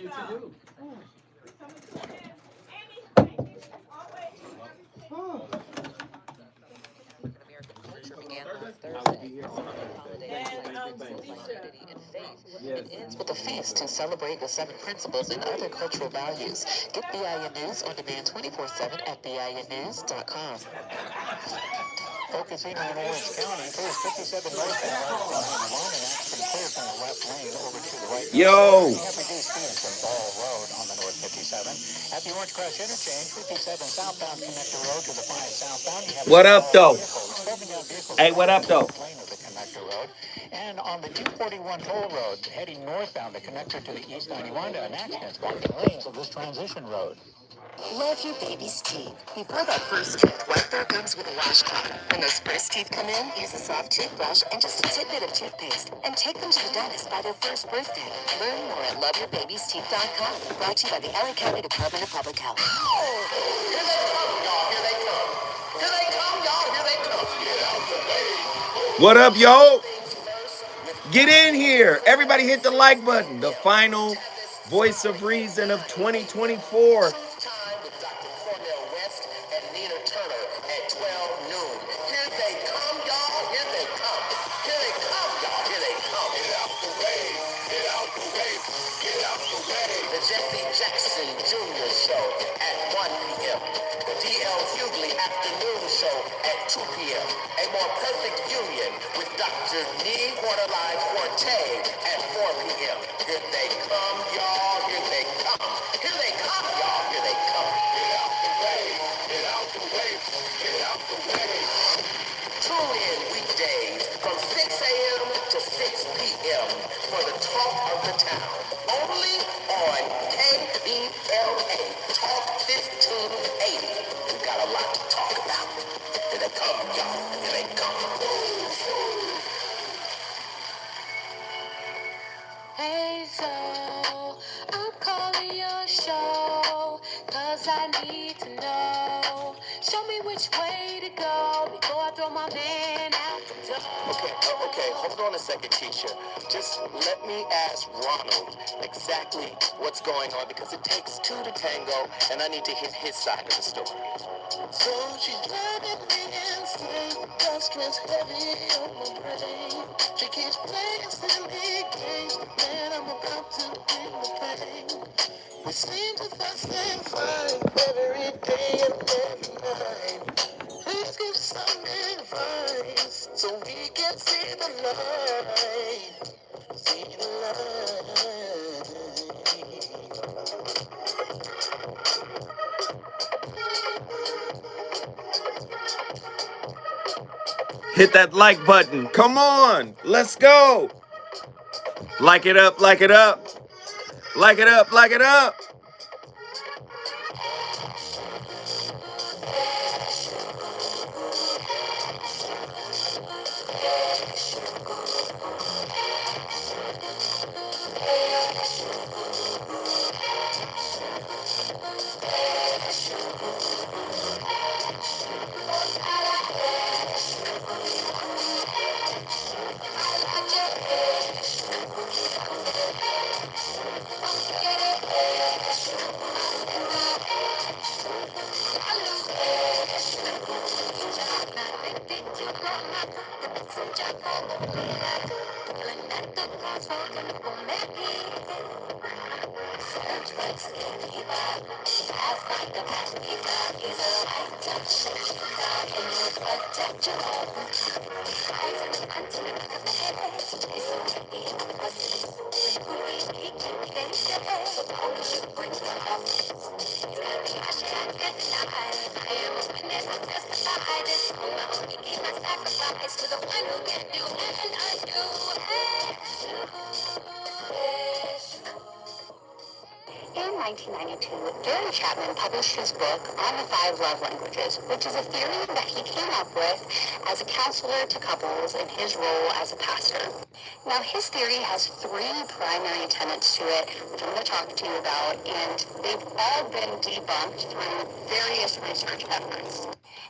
It ends with a feast to celebrate the 7 principles and other cultural values. Get BIN News on demand 24/7 at BINnews.com. Focusing on Orange County, there's 57 northbound along an action clear from the left lane over to the right. Yo! We have reduced speeds from Ball Road on the North 57. At the Orange Crush interchange, 57 southbound connector road to the 5 southbound. What up, though? Hey, what up, though? And on the 241 toll road, heading northbound, the connector to the East 91, an accident blocking lanes of this transition road. Love your baby's teeth. Before that first tooth, wipe their gums with a washcloth. When those first teeth come in, use a soft toothbrush and just a tidbit of toothpaste. And take them to the dentist by their first birthday. Learn more at loveyourbabysteeth.com. Brought to you by the LA County Department of Public Health. Here they come, y'all. Here they come. Here they come, y'all. Here they come. Get out the way. What up, y'all? Get in here. Everybody hit the like button. The final voice of reason of 2024. The Jesse Jackson Jr. Show at 1 p.m. The D.L. Hughley Afternoon Show at 2 p.m. A More Perfect Union with Dr. Nee Quarterline Forte at 4 p.m. Here they come, y'all. Here they come. Here they come, y'all. Here they come. Get out the way. Get out the way. Get out the way. Tune in weekdays from 6 a.m. to 6 p.m. for the talk of the town. Only on KBLA Talk 1580. We got a lot to talk about. Here they come, y'all. Here they come. Hey, so I'm calling your show, 'cause I need to know. Show me which way to go before I throw my man out the door. Okay, hold on a second, teacher. Just let me ask Ronald exactly what's going on, because it takes 2 to tango, and I need to hit his side of the story. So she's driving me insane, the stress heavy on my brain. She keeps playing silly games, and I'm about to bring the pain. We seem to fuss and fight every day and every night. Please give some advice so we can see the light. See the light. Hit that like button. Come on. Let's go. Like it up, like it up. Like it up, like it up. In 1992, Gary Chapman published his book on the 5 love languages, which is a theory that he came up with as a counselor to couples in his role as a pastor. Now, his theory has 3 primary tenets to it, which I'm going to talk to you about, and they've all been debunked through various research efforts.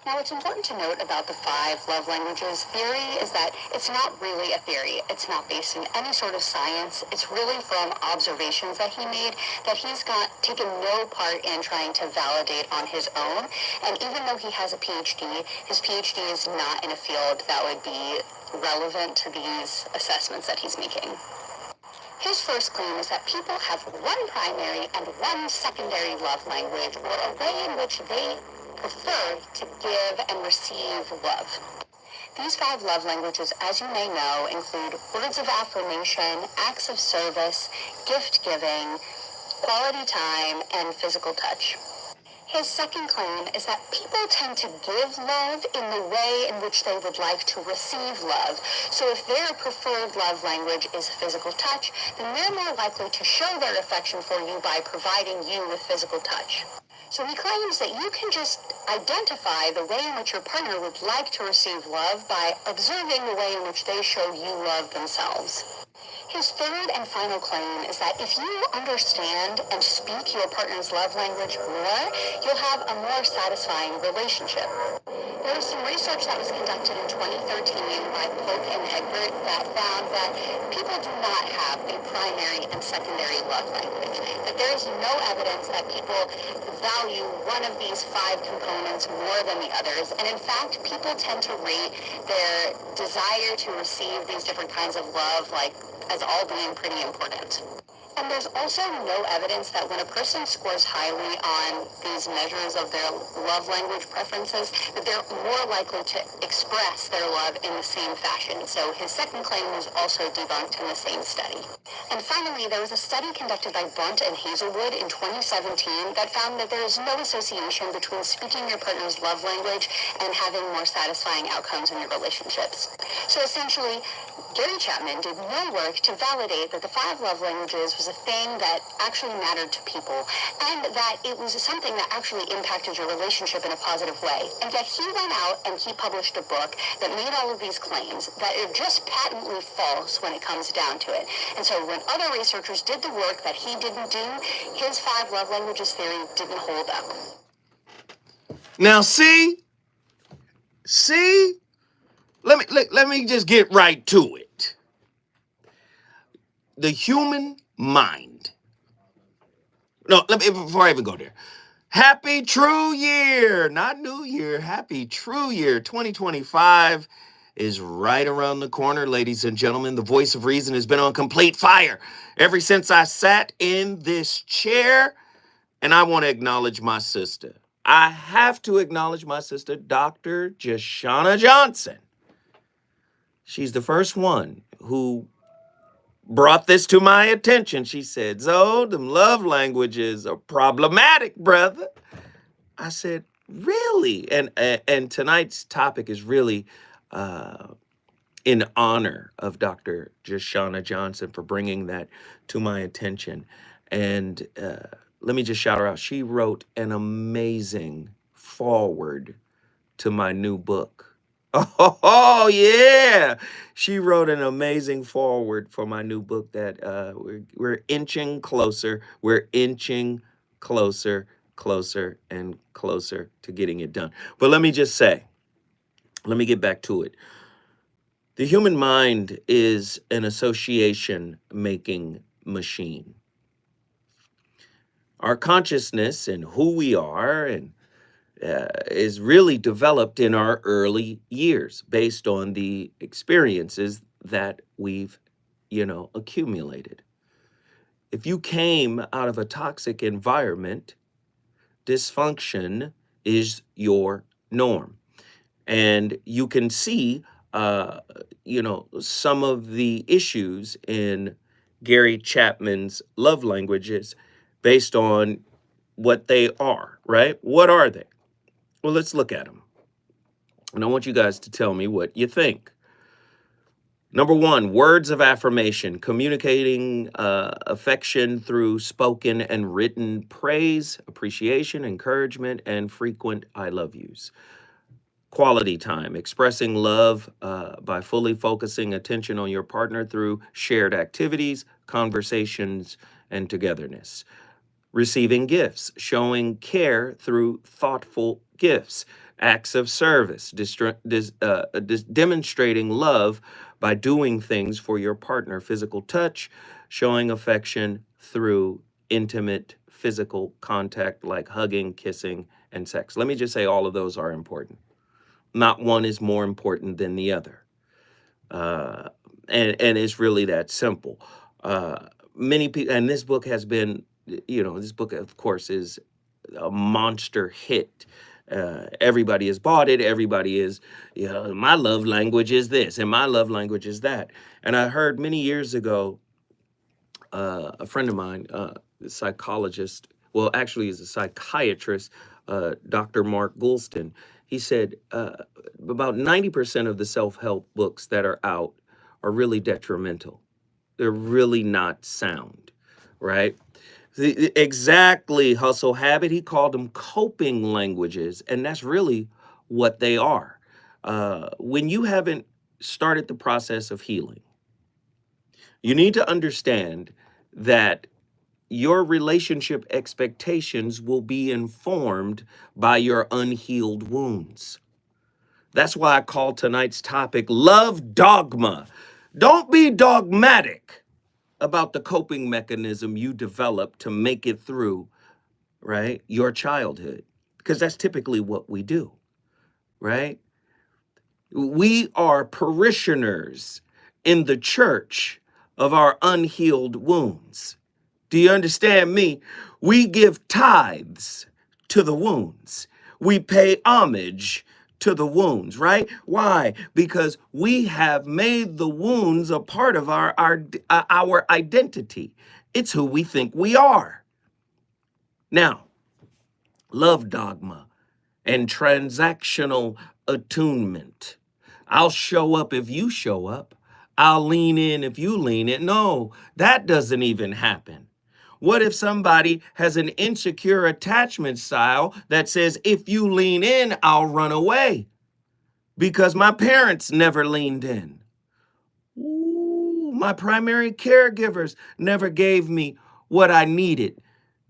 Now, what's important to note about the 5 love languages theory is that it's not really a theory. It's not based in any sort of science. It's really from observations that he made that he's taken no part in trying to validate on his own. And even though he has a PhD, his PhD is not in a field that would be relevant to these assessments that he's making. His first claim is that people have one primary and one secondary love language, or a way in which they prefer to give and receive love. These 5 love languages, as you may know, include words of affirmation, acts of service, gift giving, quality time, and physical touch. His second claim is that people tend to give love in the way in which they would like to receive love. So if their preferred love language is physical touch, then they're more likely to show their affection for you by providing you with physical touch. So he claims that you can just identify the way in which your partner would like to receive love by observing the way in which they show you love themselves. His third and final claim is that if you understand and speak your partner's love language more, you'll have a more satisfying relationship. There was some research that was conducted in 2013 by Polk and Egbert that found that people do not have a primary and secondary love language, that there is no evidence that people value one of these 5 components more than the others, and in fact, people tend to rate their desire to receive these different kinds of love as all being pretty important. And there's also no evidence that when a person scores highly on these measures of their love language preferences, that they're more likely to express their love in the same fashion. So his second claim was also debunked in the same study. And finally, there was a study conducted by Bunt and Hazelwood in 2017 that found that there is no association between speaking your partner's love language and having more satisfying outcomes in your relationships. So essentially, Gary Chapman did no work to validate that the 5 love languages was a thing that actually mattered to people, and that it was something that actually impacted your relationship in a positive way. And yet he went out and he published a book that made all of these claims that are just patently false when it comes down to it. And so when other researchers did the work that he didn't do, his 5 love languages theory didn't hold up. Now see, let me just get right to it. The human mind. No, before I even go there. Happy True Year, not New Year. Happy True Year 2025 is right around the corner, ladies and gentlemen. The voice of reason has been on complete fire ever since I sat in this chair, and I want to acknowledge my sister. I have to acknowledge my sister, Dr. Jashana Johnson. She's the first one who brought this to my attention. She said, "Zo, them love languages are problematic, brother." I said, "Really?" And tonight's topic is really in honor of Dr. Jashana Johnson for bringing that to my attention. And let me just shout her out. She wrote an amazing foreword to my new book. Oh, yeah. She wrote an amazing foreword for my new book that we're inching closer. We're inching closer and closer to getting it done. But let me just say, let me get back to it. The human mind is an association-making machine. Our consciousness and who we are and is really developed in our early years based on the experiences that we've, accumulated. If you came out of a toxic environment, dysfunction is your norm. And you can see, some of the issues in Gary Chapman's love languages based on what they are, right? What are they? Well, let's look at them. And I want you guys to tell me what you think. Number 1, words of affirmation, communicating affection through spoken and written praise, appreciation, encouragement, and frequent I love yous. Quality time, expressing love by fully focusing attention on your partner through shared activities, conversations, and togetherness. Receiving gifts, showing care through thoughtful gifts. acts of service, demonstrating love by doing things for your partner, physical touch, showing affection through intimate physical contact like hugging, kissing, and sex. Let me just say all of those are important. Not one is more important than the other. Uh, and it's really that simple. Many people, and this book has been, this book, of course, is a monster hit. Everybody has bought it. Everybody is, my love language is this, and my love language is that. And I heard many years ago, a friend of mine, a psychologist, well, actually, he's a psychiatrist, Dr. Mark Goulston. He said about 90% of the self-help books that are out are really detrimental. They're really not sound, right? Exactly, hustle habit. He called them coping languages, and that's really what they are. When you haven't started the process of healing, you need to understand that your relationship expectations will be informed by your unhealed wounds. That's why I call tonight's topic Love Dogma. Don't be dogmatic about the coping mechanism you develop to make it through, right, your childhood, because that's typically what we do, right? We are parishioners in the church of our unhealed wounds. Do you understand me? We give tithes to the wounds. We pay homage to the wounds, right? Why? Because we have made the wounds a part of our identity. It's who we think we are. Now, love dogma and transactional attunement. I'll show up if you show up. I'll lean in if you lean in. No, that doesn't even happen. What if somebody has an insecure attachment style that says, if you lean in, I'll run away because my parents never leaned in? Ooh, my primary caregivers never gave me what I needed,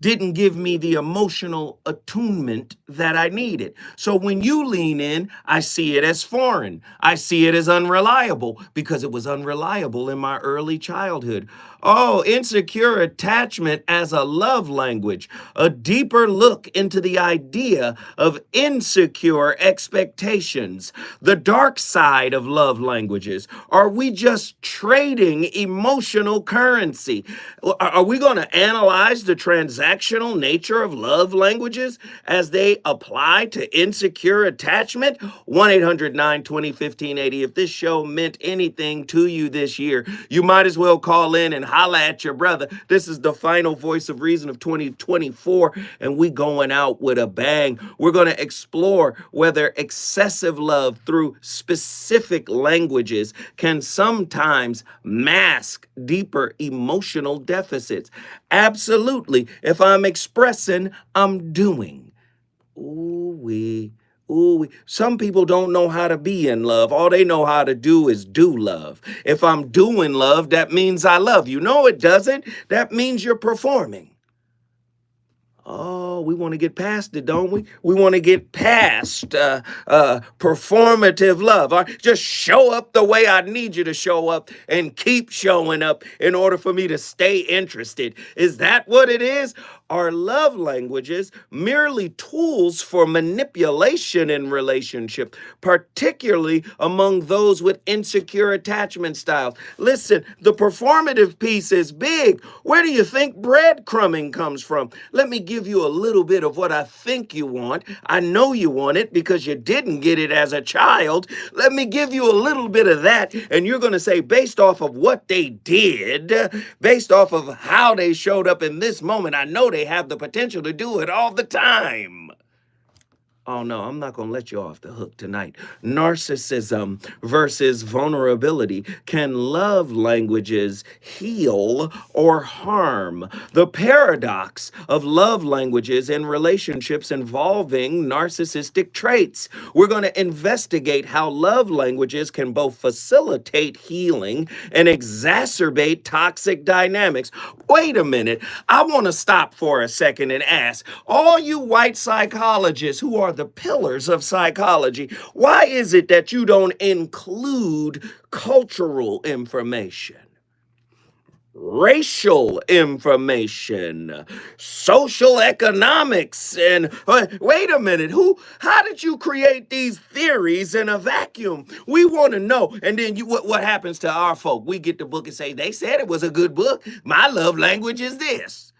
didn't give me the emotional attunement that I needed. So when you lean in, I see it as foreign. I see it as unreliable because it was unreliable in my early childhood. Oh, insecure attachment as a love language, a deeper look into the idea of insecure expectations, the dark side of love languages. Are we just trading emotional currency? Are we going to analyze the transactional nature of love languages as they apply to insecure attachment? 1-800-920-1580. If this show meant anything to you this year, you might as well call in and holla at your brother. This is the final voice of reason of 2024, and we going out with a bang. We're going to explore whether excessive love through specific languages can sometimes mask deeper emotional deficits. Absolutely. If I'm expressing, I'm doing. Ooh-wee. Ooh, some people don't know how to be in love. All they know how to do is do love. If I'm doing love, that means I love you. No, it doesn't. That means you're performing. Oh, we want to get past it, don't we? We want to get past performative love. Just show up the way I need you to show up and keep showing up in order for me to stay interested. Is that what it is? Are love languages merely tools for manipulation in relationship, particularly among those with insecure attachment styles? Listen, the performative piece is big. Where do you think breadcrumbing comes from? Let me give you a little bit of what I think you want. I know you want it because you didn't get it as a child. Let me give you a little bit of that, and you're going to say, based off of what they did, based off of how they showed up in this moment, I know they have the potential to do it all the time. Oh no, I'm not going to let you off the hook tonight. Narcissism versus vulnerability. Can love languages heal or harm? The paradox of love languages in relationships involving narcissistic traits. We're going to investigate how love languages can both facilitate healing and exacerbate toxic dynamics. Wait a minute. I want to stop for a second and ask all you white psychologists who are the pillars of psychology. Why is it that you don't include cultural information, racial information, social economics, and wait a minute, how did you create these theories in a vacuum? We want to know. And then what happens to our folk? We get the book and say, they said it was a good book. My love language is this.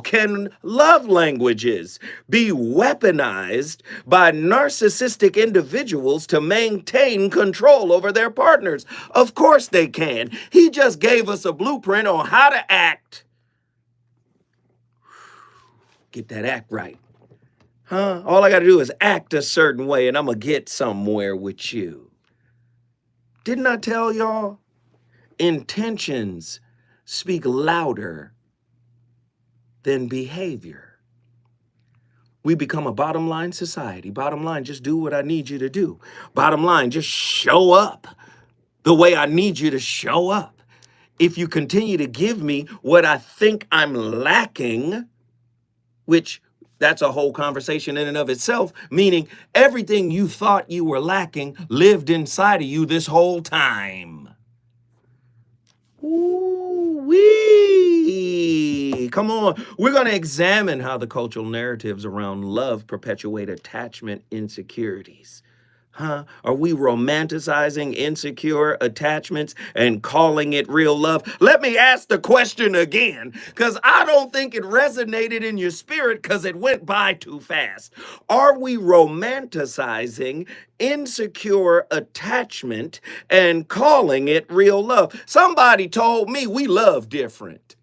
Can love languages be weaponized by narcissistic individuals to maintain control over their partners? Of course they can. He just gave us a blueprint on how to act. Get that act right. Huh? All I got to do is act a certain way and I'm going to get somewhere with you. Didn't I tell y'all? Intentions speak louder than behavior. We become a bottom line society. Bottom line, just do what I need you to do. Bottom line, just show up the way I need you to show up. If you continue to give me what I think I'm lacking, which that's a whole conversation in and of itself, meaning everything you thought you were lacking lived inside of you this whole time. Ooh-wee. Come on. We're going to examine how the cultural narratives around love perpetuate attachment insecurities. Huh? Are we romanticizing insecure attachments and calling it real love? Let me ask the question again, because I don't think it resonated in your spirit because it went by too fast. Are we romanticizing insecure attachment and calling it real love? Somebody told me we love different.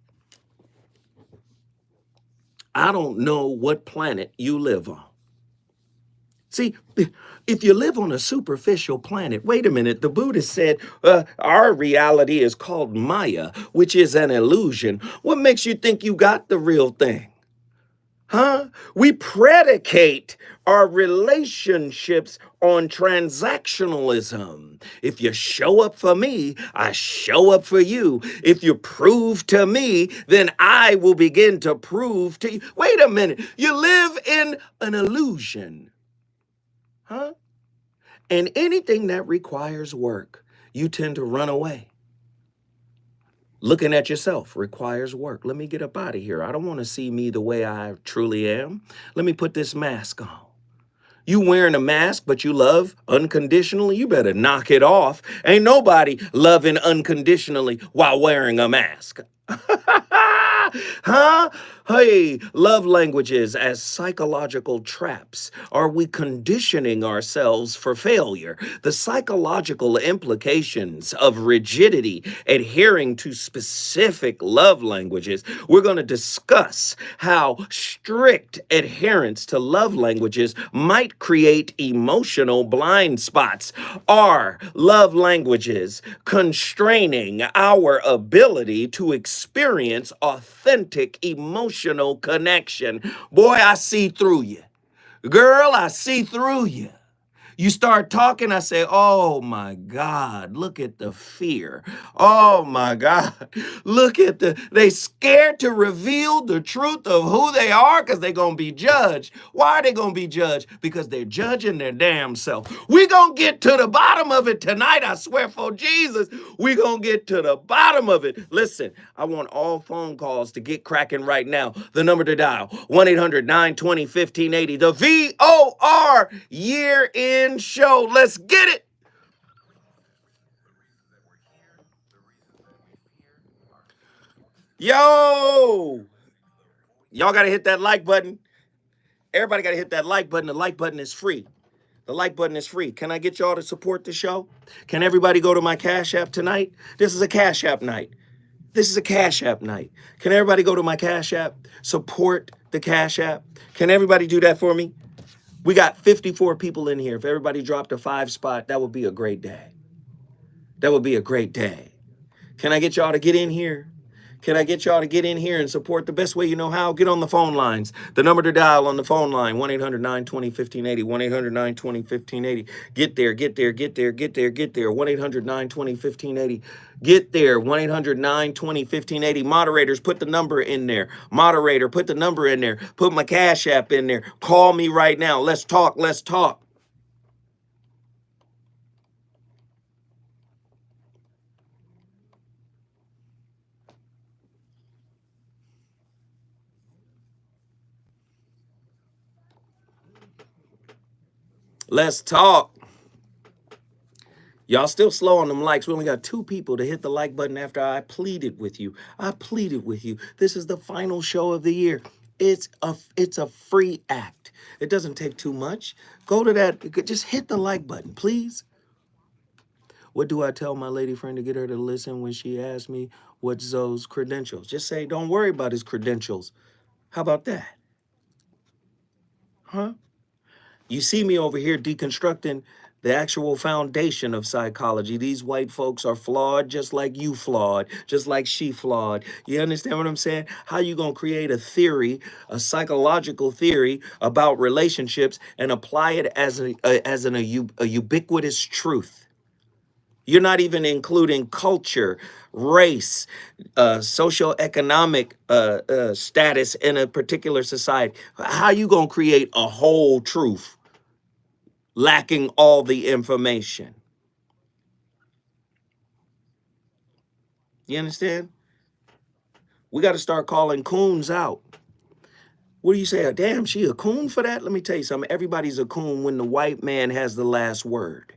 I don't know what planet you live on. See, if you live on a superficial planet, wait a minute, the Buddha said our reality is called Maya, which is an illusion. What makes you think you got the real thing? Huh? We predicate our relationships on transactionalism. If you show up for me, I show up for you. If you prove to me, then I will begin to prove to you. Wait a minute, you live in an illusion. Huh? And anything that requires work, you tend to run away. Looking at yourself requires work. Let me get up out of here. I don't want to see me the way I truly am. Let me put this mask on. You wearing a mask, but you love unconditionally? You better knock it off. Ain't nobody loving unconditionally while wearing a mask. Huh? Hey, love languages as psychological traps. Are we conditioning ourselves for failure? The psychological implications of rigidity, adhering to specific love languages. We're going to discuss how strict adherence to love languages might create emotional blind spots. Are love languages constraining our ability to experience authentic emotional connection? Boy, I see through you. Girl, I see through you. You start talking, I say, oh my God, look at the fear. Oh my God, look at they scared to reveal the truth of who they are because they're going to be judged. Why are they going to be judged? Because they're judging their damn self. We're going to get to the bottom of it tonight, I swear for Jesus. We're going to get to the bottom of it. Listen, I want all phone calls to get cracking right now. The number to dial, 1-800-920-1580. The VOR year in show. Let's get it. Yo, y'all got to hit that like button. Everybody got to hit that like button. The like button is free. The like button is free. Can I get y'all to support the show? Can everybody go to my Cash App tonight? This is a Cash App night. This is a Cash App night. Can everybody go to my Cash App? Support the Cash App. Can everybody do that for me? We got 54 people in here. If everybody dropped a 5 spot, that would be a great day. That would be a great day. Can I get y'all to get in here? Can I get y'all to get in here and support the best way you know how? Get on the phone lines. The number to dial on the phone line, 1-800-920-1580, 1-800-920-1580. Get there, get there, get there, get there, get there, 1-800-920-1580. Get there, 1-800-920-1580. Moderators, put the number in there. Moderator, put the number in there. Put my Cash App in there. Call me right now. Let's talk, let's talk. Let's talk. Y'all still slow on them likes. We only got 2 people to hit the like button after I pleaded with you. I pleaded with you. This is the final show of the year. It's a free act. It doesn't take too much. Go to that. Just hit the like button, please. What do I tell my lady friend to get her to listen when she asks me what's Zoe's credentials? Just say, don't worry about his credentials. How about that? Huh? You see me over here deconstructing the actual foundation of psychology. These white folks are flawed just like you flawed, just like she flawed. You understand what I'm saying? How you going to create a theory, a psychological theory about relationships and apply it as a ubiquitous truth? You're not even including culture, race, socioeconomic status in a particular society. How you going to create a whole truth lacking all the information? You understand? We got to start calling coons out. What do you say? Damn, she a coon for that? Let me tell you something. Everybody's a coon when the white man has the last word.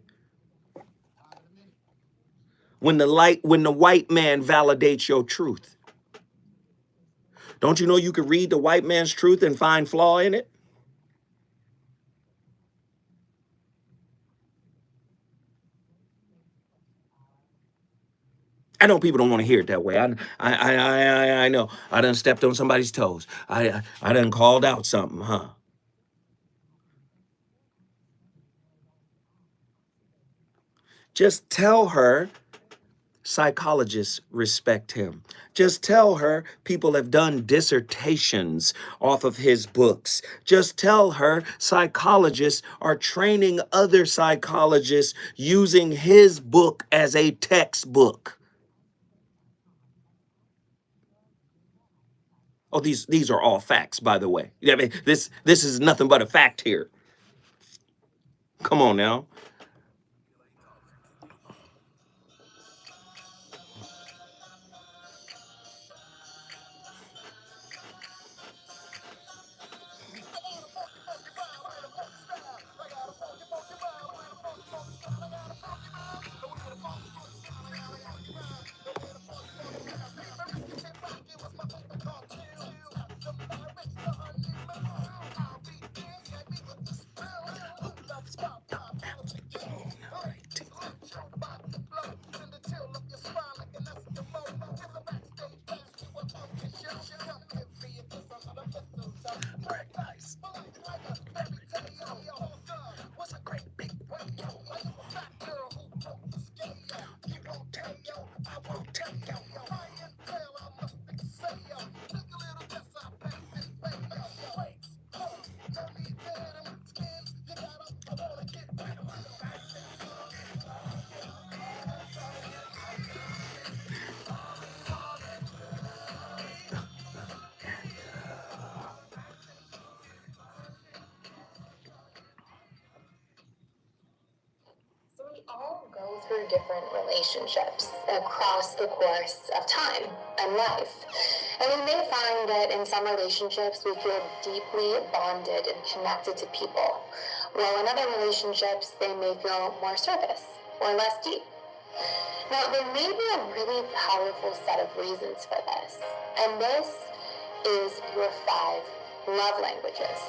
When the white man validates your truth. Don't you know you can read the white man's truth and find flaw in it? I know people don't want to hear it that way. I know. I done stepped on somebody's toes. I done called out something, huh? Just tell her psychologists respect him. Just tell her people have done dissertations off of his books. Just tell her psychologists are training other psychologists using his book as a textbook. Oh, these are all facts, by the way. I mean, this is nothing but a fact here. Come on now. All go through different relationships across the course of time and life. And we may find that in some relationships we feel deeply bonded and connected to people, while in other relationships they may feel more surface or less deep. Now, there may be a really powerful set of reasons for this, and this is your 5 love languages.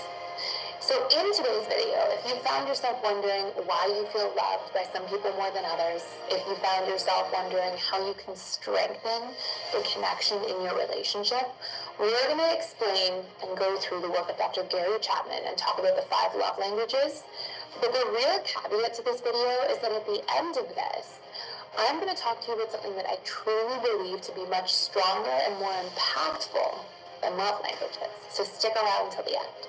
So in today's video, if you found yourself wondering why you feel loved by some people more than others, if you found yourself wondering how you can strengthen the connection in your relationship, we're going to explain and go through the work of Dr. Gary Chapman and talk about the 5 love languages. But the real caveat to this video is that at the end of this, I'm going to talk to you about something that I truly believe to be much stronger and more impactful than love languages. So stick around until the end.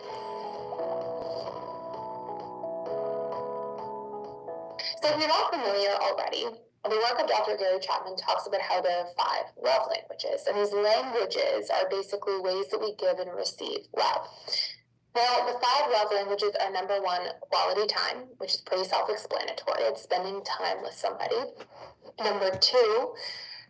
So if you're not familiar already, the work of Dr. Gary Chapman talks about how there are 5 love languages, and these languages are basically ways that we give and receive love. Now, the 5 love languages are: number 1, quality time, which is pretty self-explanatory. It's spending time with somebody. Number 2,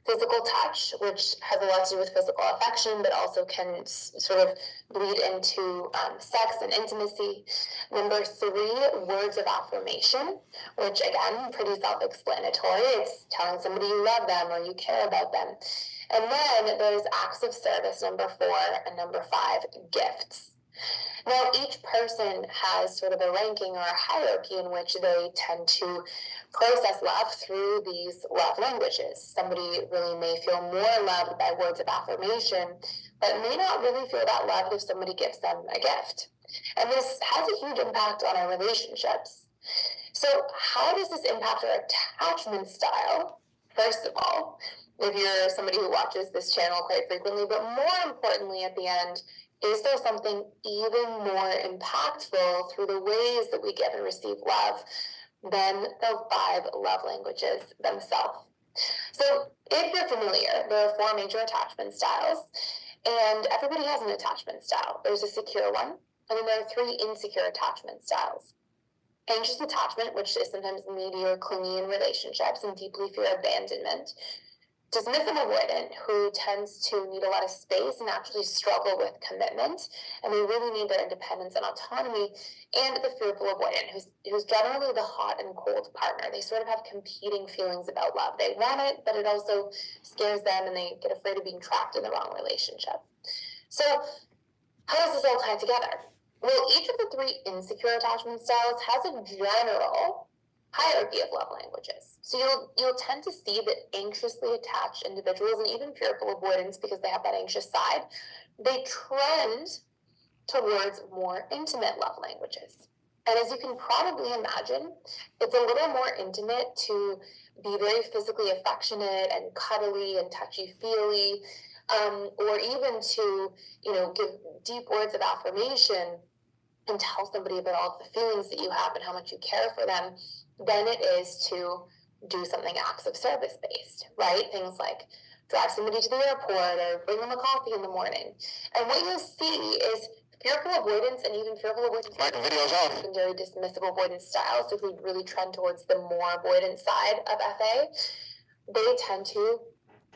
physical touch, which has a lot to do with physical affection, but also can sort of bleed into sex and intimacy. Number 3, words of affirmation, which again, pretty self-explanatory. It's telling somebody you love them or you care about them. And then there's acts of service, number 4, and number 5, gifts. Now, each person has sort of a ranking or a hierarchy in which they tend to process love through these love languages. Somebody really may feel more loved by words of affirmation, but may not really feel that loved if somebody gives them a gift. And this has a huge impact on our relationships. So how does this impact our attachment style? First of all, if you're somebody who watches this channel quite frequently, but more importantly at the end, is there something even more impactful through the ways that we give and receive love than the 5 love languages themselves? So if you're familiar, there are 4 major attachment styles, and everybody has an attachment style. There's a secure one, and then there are 3 insecure attachment styles. Anxious attachment, which is sometimes needy or clingy in relationships and deeply fear abandonment. Dismissive avoidant, who tends to need a lot of space and actually struggle with commitment, and they really need their independence and autonomy. And the fearful avoidant, who's generally the hot and cold partner. They sort of have competing feelings about love. They want it, but it also scares them, and they get afraid of being trapped in the wrong relationship. So how does this all tie together? Well, each of the 3 insecure attachment styles has a general hierarchy of love languages. So you'll tend to see that anxiously attached individuals, and even fearful avoidance, because they have that anxious side, they trend towards more intimate love languages. And as you can probably imagine, it's a little more intimate to be very physically affectionate and cuddly and touchy-feely, or even to, give deep words of affirmation and tell somebody about all of the feelings that you have and how much you care for them, than it is to do something acts of service based, right? Things like drive somebody to the airport or bring them a coffee in the morning. And what you'll see is fearful avoidance, and even fearful avoidance secondary dismissive avoidance style. So if we really trend towards the more avoidant side of FA, they tend to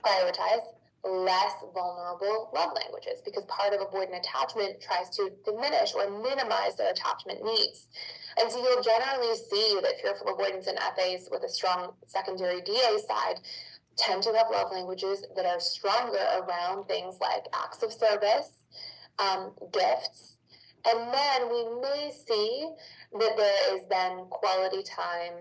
prioritize less vulnerable love languages, because part of avoidant attachment tries to diminish or minimize their attachment needs. And so you'll generally see that fearful avoidance and FAs with a strong secondary DA side tend to have love languages that are stronger around things like acts of service, gifts, and then we may see that there is then quality time,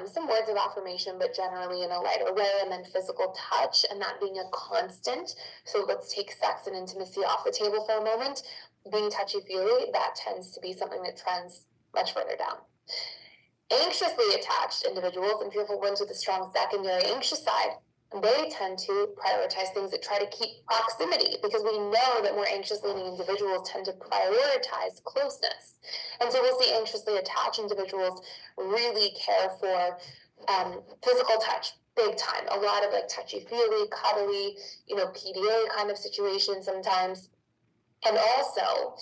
some words of affirmation, but generally in a lighter way, and then physical touch, and that being a constant. So let's take sex and intimacy off the table for a moment. Being touchy-feely, that tends to be something that trends much further down. Anxiously attached individuals and fearful ones with a strong secondary anxious side, they tend to prioritize things that try to keep proximity, because we know that more anxious leaning individuals tend to prioritize closeness. And so we'll see anxiously attached individuals really care for physical touch, big time. A lot of like touchy-feely, cuddly, PDA kind of situation sometimes. And also,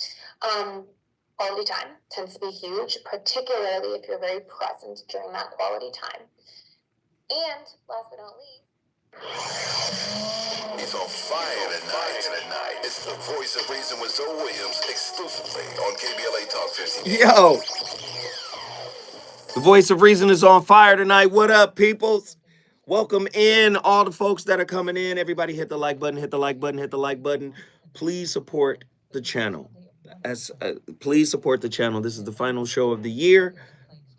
quality time tends to be huge, particularly if you're very present during that quality time. And last but not least, it's on fire tonight. It's the Voice of Reason with Zoe Williams, exclusively on KBLA Talk 15. Yo, the Voice of Reason is on fire tonight. What up, peoples? Welcome in all the folks that are coming in. Everybody hit the like button, hit the like button, hit the like button. Please support the channel. Please support the channel. This is the final show of the year.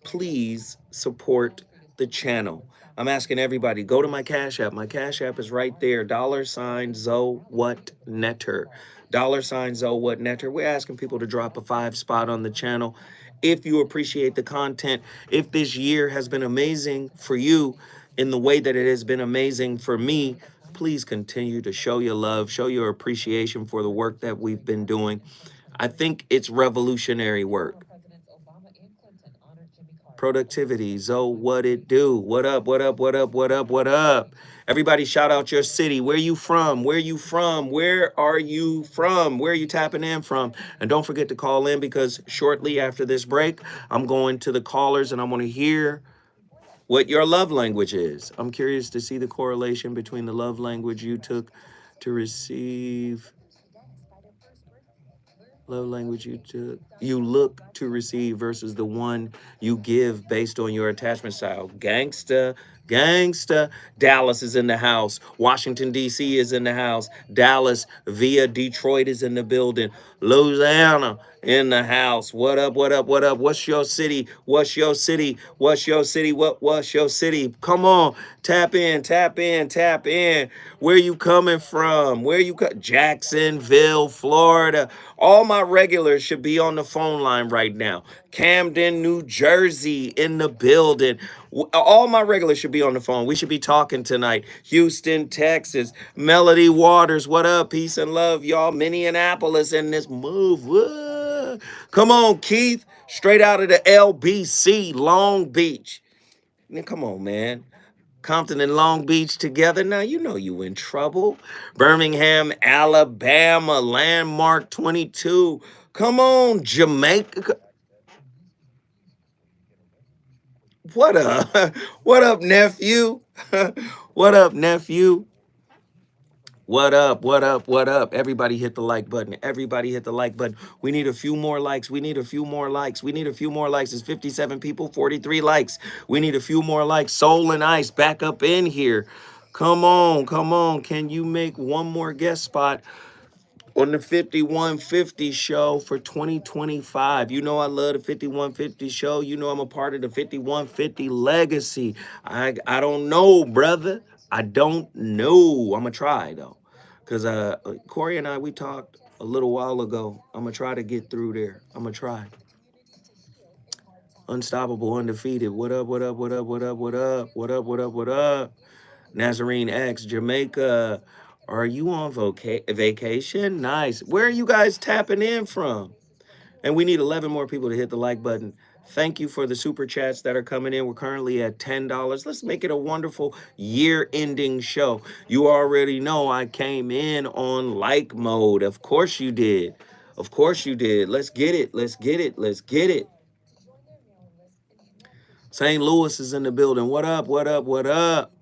Please support the channel. I'm asking everybody, go to my Cash App. My Cash App is right there. $ Zoe What Netter. $ Zoe What Netter. We're asking people to drop a 5 spot on the channel. If you appreciate the content, if this year has been amazing for you, in the way that it has been amazing for me. Please continue to show your love, show your appreciation for the work that we've been doing. I think it's revolutionary work. Productivity, Zoe, what it do? What up, what up, what up, what up, what up? Everybody shout out your city. Where you from? Where you from? Where are you from? Where are you tapping in from? And don't forget to call in, because shortly after this break, I'm going to the callers and I want to hear what your love language is. I'm curious to see the correlation between the love language you took to receive, love language you look to receive versus the one you give based on your attachment style. Gangsta, gangsta. Dallas is in the house. Washington, D.C. is in the house. Dallas via Detroit is in the building. Louisiana in the house. What up, what up, what up? What's your city? What's your city? What's your city? What's your city? Come on, tap in, tap in, tap in. Where you coming from? Where you Jacksonville, Florida. All my regulars should be on the phone line right now. Camden, New Jersey in the building. All my regulars should be on the phone. We should be talking tonight. Houston, Texas. Melody Waters, what up? Peace and love, y'all. Minneapolis in this move. Whoa. Come on, Keith. Straight out of the LBC, Long Beach. Now, come on, man. Compton and Long Beach together. Now, you know you in trouble. Birmingham, Alabama, Landmark 22. Come on, Jamaica. What up? What up, nephew? What up, nephew? What up? What up? What up? Everybody hit the like button. Everybody hit the like button. We need a few more likes. We need a few more likes. We need a few more likes. It's 57 people, 43 likes. We need a few more likes. Soul and Ice back up in here. Come on, come on. Can you make one more guest spot on the 5150 show for 2025? You know I love the 5150 show. You know I'm a part of the 5150 legacy. I don't know, brother. I don't know. I'm going to try, though. Because Corey and I, we talked a little while ago. I'm going to try to get through there. I'm going to try. Unstoppable, undefeated. What up, what up, what up, what up, what up, what up, what up, what up? Nazarene X, Jamaica. Are you on vacation? Nice. Where are you guys tapping in from? And we need 11 more people to hit the like button. Thank you for the super chats that are coming in. We're currently at $10. Let's make it a wonderful year-ending show. You already know I came in on like mode. Of course you did. Of course you did. Let's get it. Let's get it. Let's get it. St. Louis is in the building. What up? What up? What up?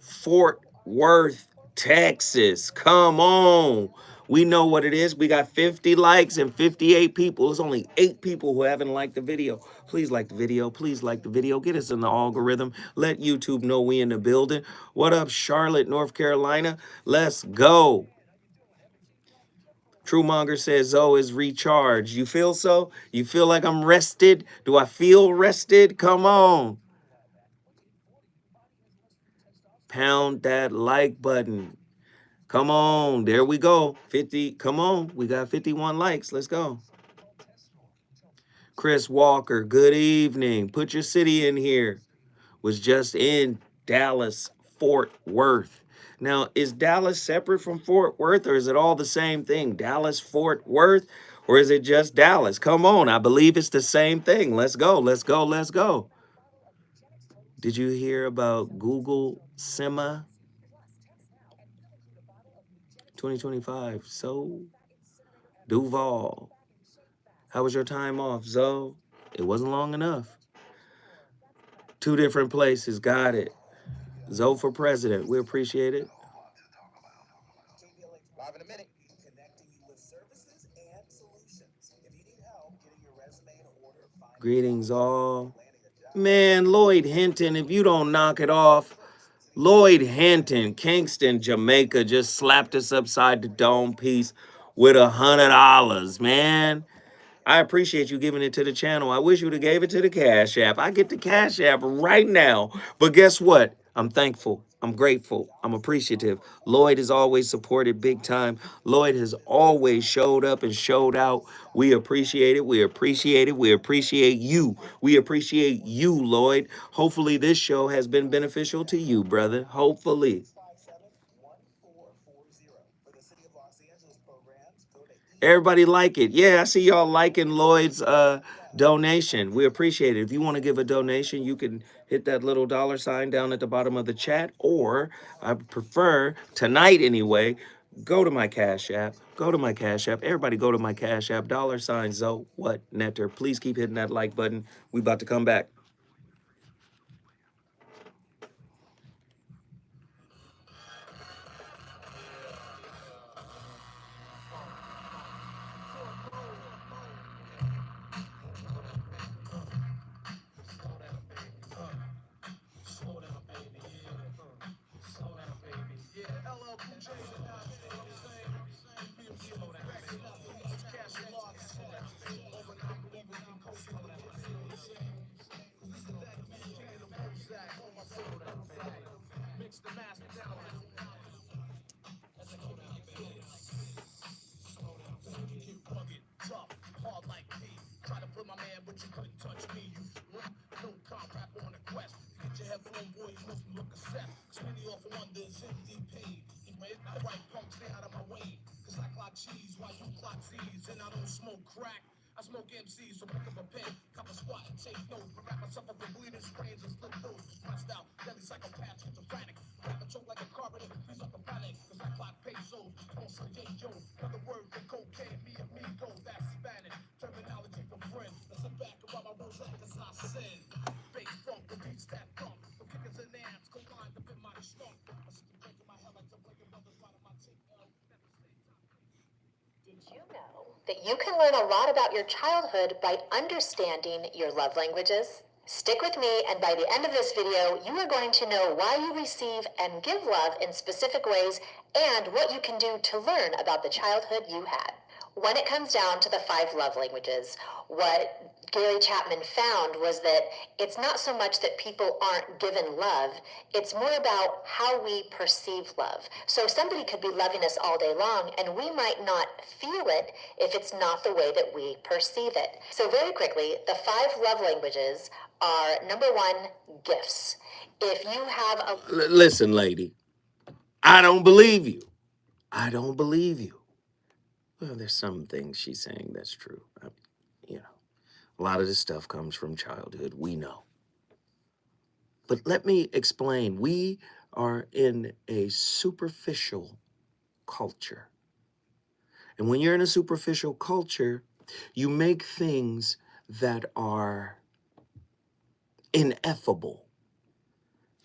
Fort Worth, Texas. Come on. We know what it is. We got 50 likes and 58 people. There's only 8 people who haven't liked the video. Please like the video. Please like the video. Get us in the algorithm. Let YouTube know we in the building. What up, Charlotte, North Carolina? Let's go. Truemonger says Zoe is recharged. You feel so? You feel like I'm rested? Do I feel rested? Come on. Pound that like button. Come on. There we go. 50. Come on. We got 51 likes. Let's go. Chris Walker, good evening. Put your city in here. Was just in Dallas, Fort Worth. Now, is Dallas separate from Fort Worth, or is it all the same thing? Dallas, Fort Worth, or is it just Dallas? Come on. I believe it's the same thing. Let's go. Let's go. Let's go. Did you hear about Google Sema 2025? So, Duval. How was your time off, Zoe? It wasn't long enough. 2 different places. Got it. Zoe for president. We appreciate it. Greetings all. Man, Lloyd Hinton, if you don't knock it off. Lloyd Hinton, Kingston, Jamaica, just slapped us upside the dome piece with $100, man. I appreciate you giving it to the channel. I wish you would have gave it to the Cash App. I get the Cash App right now. But guess what? I'm thankful. I'm grateful. I'm appreciative. Lloyd has always supported big time. Lloyd has always showed up and showed out. We appreciate it. We appreciate it. We appreciate you. We appreciate you, Lloyd. Hopefully, this show has been beneficial to you, brother. Hopefully. Everybody like it. Yeah, I see y'all liking Lloyd's donation. We appreciate it. If you want to give a donation, you can hit that little $sign down at the bottom of the chat, or I prefer tonight anyway, go to my Cash App. Go to my Cash App. Everybody go to my Cash App. $sign Zoe what Netter. Please keep hitting that like button. We about to come back. That you can learn a lot about your childhood by understanding your love languages? Stick with me, and by the end of this video, you are going to know why you receive and give love in specific ways and what you can do to learn about the childhood you had. When it comes down to the 5 love languages, what Gary Chapman found was that it's not so much that people aren't given love, it's more about how we perceive love. So somebody could be loving us all day long, and we might not feel it if it's not the way that we perceive it. So very quickly, the 5 love languages are, number 1, gifts. If you have a... Listen, lady, I don't believe you. I don't believe you. Well, there's some things she's saying that's true. You know, a lot of this stuff comes from childhood. We know. But let me explain. We are in a superficial culture. And when you're in a superficial culture, you make things that are ineffable.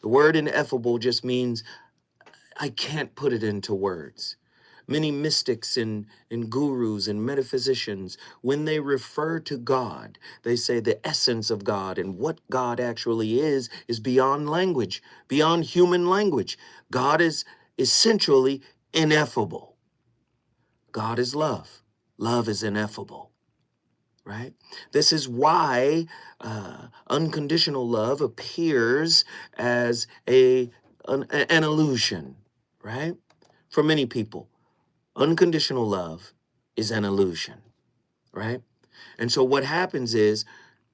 The word ineffable just means I can't put it into words. Many mystics and gurus and metaphysicians, when they refer to God, they say the essence of God and what God actually is beyond language, beyond human language. God is essentially ineffable. God is love. Love is ineffable, right? This is why unconditional love appears as an illusion, right? For many people. Unconditional love is an illusion, right? And so what happens is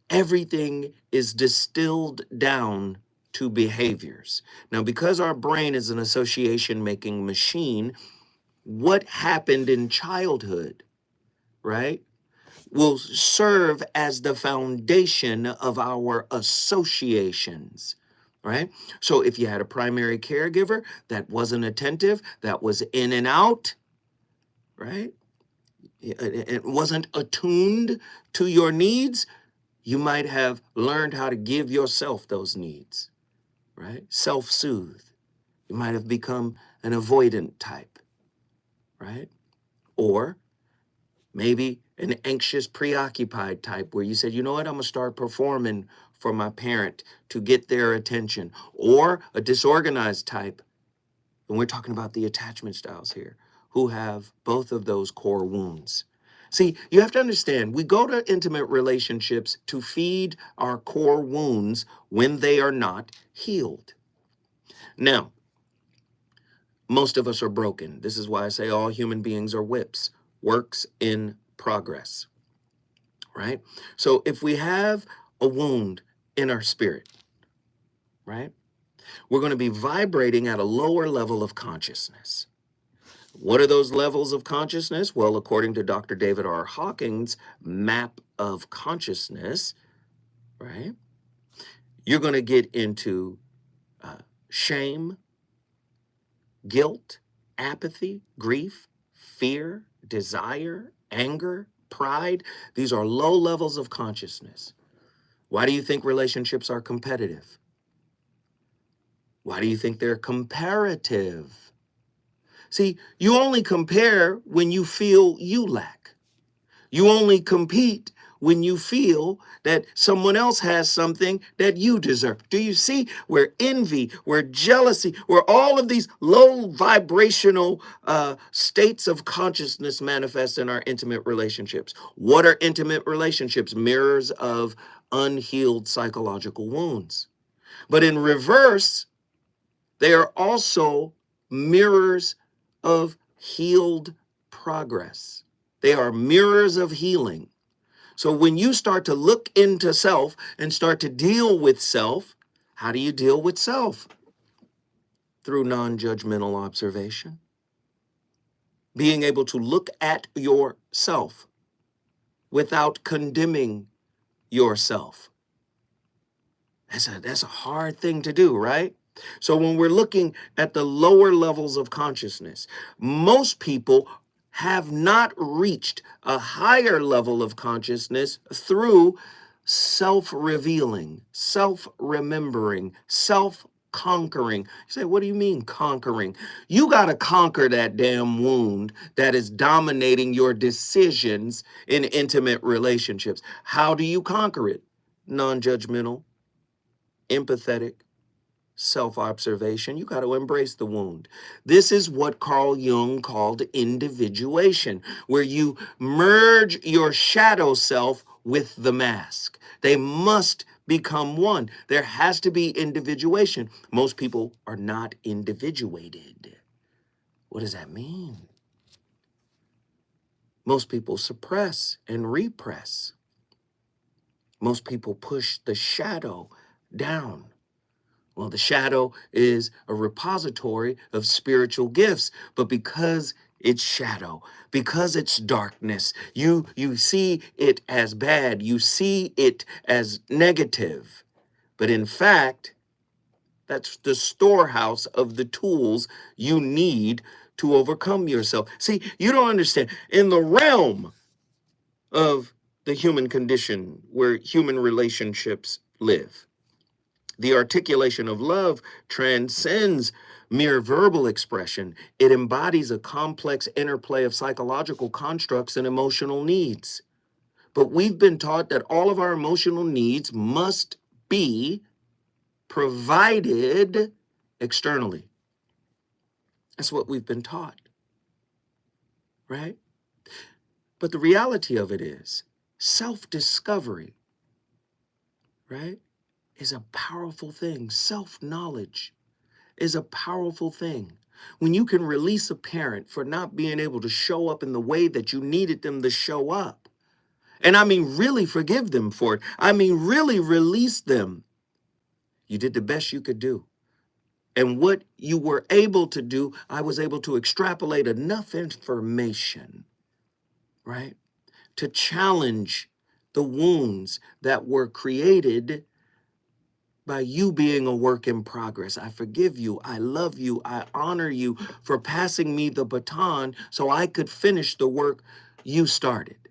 everything is distilled down to behaviors. Now, because our brain is an association-making machine, what happened in childhood, right, will serve as the foundation of our associations, right? So if you had a primary caregiver that wasn't attentive, that was in and out, right? It wasn't attuned to your needs, you might have learned how to give yourself those needs, right? Self-soothe. You might have become an avoidant type, right? Or maybe an anxious, preoccupied type where you said, you know what, I'm gonna start performing for my parent to get their attention. Or a disorganized type, and we're talking about the attachment styles here, who have both of those core wounds. See, you have to understand, we go to intimate relationships to feed our core wounds when they are not healed. Now, Most of us are broken. This is why I say all human beings are whips, works in progress, right? So if we have a wound in our spirit, right, we're going to be vibrating at a lower level of consciousness. What are those levels of consciousness? Well, according to Dr. David R. Hawkins' map of consciousness, right, you're going to get into shame, guilt, apathy, grief, fear, desire, anger, pride. These are low levels of consciousness. Why do you think relationships are competitive? Why do you think they're comparative? See, you only compare when you feel you lack. You only compete when you feel that someone else has something that you deserve. Do you see where envy, where jealousy, where all of these low vibrational states of consciousness manifest in our intimate relationships? What are intimate relationships? Mirrors of unhealed psychological wounds. But in reverse, they are also mirrors of healed progress. They are mirrors of healing. So when you start to look into self and start to deal with self, how do you deal with self? Through non-judgmental observation. Being able to look at yourself without condemning yourself. That's a hard thing to do, right? So when we're looking at the lower levels of consciousness, most people have not reached a higher level of consciousness through self-revealing, self-remembering, self-conquering. You say, what do you mean conquering? You got to conquer that damn wound that is dominating your decisions in intimate relationships. How do you conquer it? Non-judgmental, empathetic, self-observation. You got to embrace the wound. This is what Carl Jung called individuation, where you merge your shadow self with the mask. They must become one. There has to be individuation. Most people are not individuated. What does that mean? Most people suppress and repress. Most people push the shadow down. Well, the shadow is a repository of spiritual gifts, but because it's shadow, because it's darkness, you see it as bad, you see it as negative. But in fact, that's the storehouse of the tools you need to overcome yourself. See, you don't understand. In the realm of the human condition where human relationships live, the articulation of love transcends mere verbal expression. It embodies a complex interplay of psychological constructs and emotional needs. But we've been taught that all of our emotional needs must be provided externally. That's what we've been taught, right? But the reality of it is self-discovery, right, is a powerful thing. Self-knowledge is a powerful thing. When you can release a parent for not being able to show up in the way that you needed them to show up, and I mean really forgive them for it, I mean really release them, you did the best you could do. And what you were able to do, I was able to extrapolate enough information, right, to challenge the wounds that were created by you being a work in progress. I forgive you. I love you. I honor you for passing me the baton so I could finish the work you started.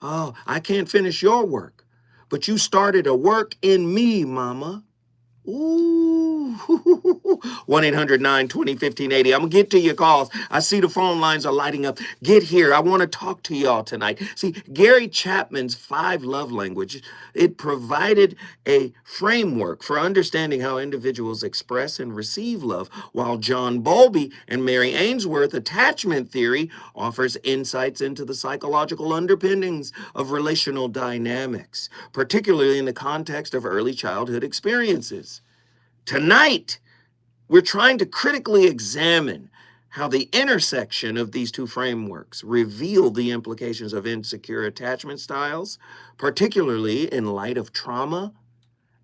Oh, I can't finish your work, but you started a work in me, mama. Ooh, 1-800-920-1580. I'm going to get to your calls. I see the phone lines are lighting up. Get here. I want to talk to y'all tonight. See, Gary Chapman's 5 love languages, it provided a framework for understanding how individuals express and receive love, while John Bowlby and Mary Ainsworth attachment theory offers insights into the psychological underpinnings of relational dynamics, particularly in the context of early childhood experiences. Tonight, We're trying to critically examine how the intersection of these two frameworks reveal the implications of insecure attachment styles, particularly in light of trauma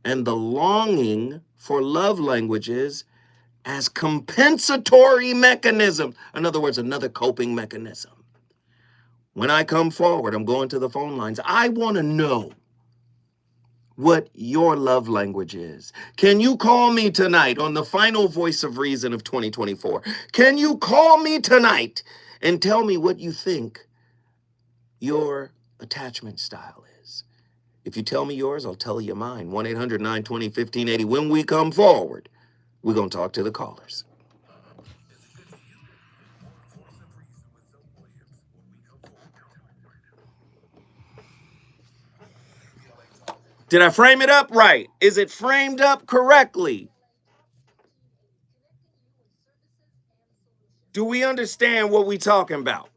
and the longing for love languages as compensatory mechanism. In other words, another coping mechanism. When I come forward, I'm going to the phone lines. I want to know what your love language is. Can you call me tonight on the final voice of reason of 2024? Can you call me tonight and tell me what you think your attachment style is? If you tell me yours, I'll tell you mine. 1-800-920-1580. When we come forward, we're going to talk to the callers. Did I frame it up right? Is it framed up correctly? Do we understand what we're talking about?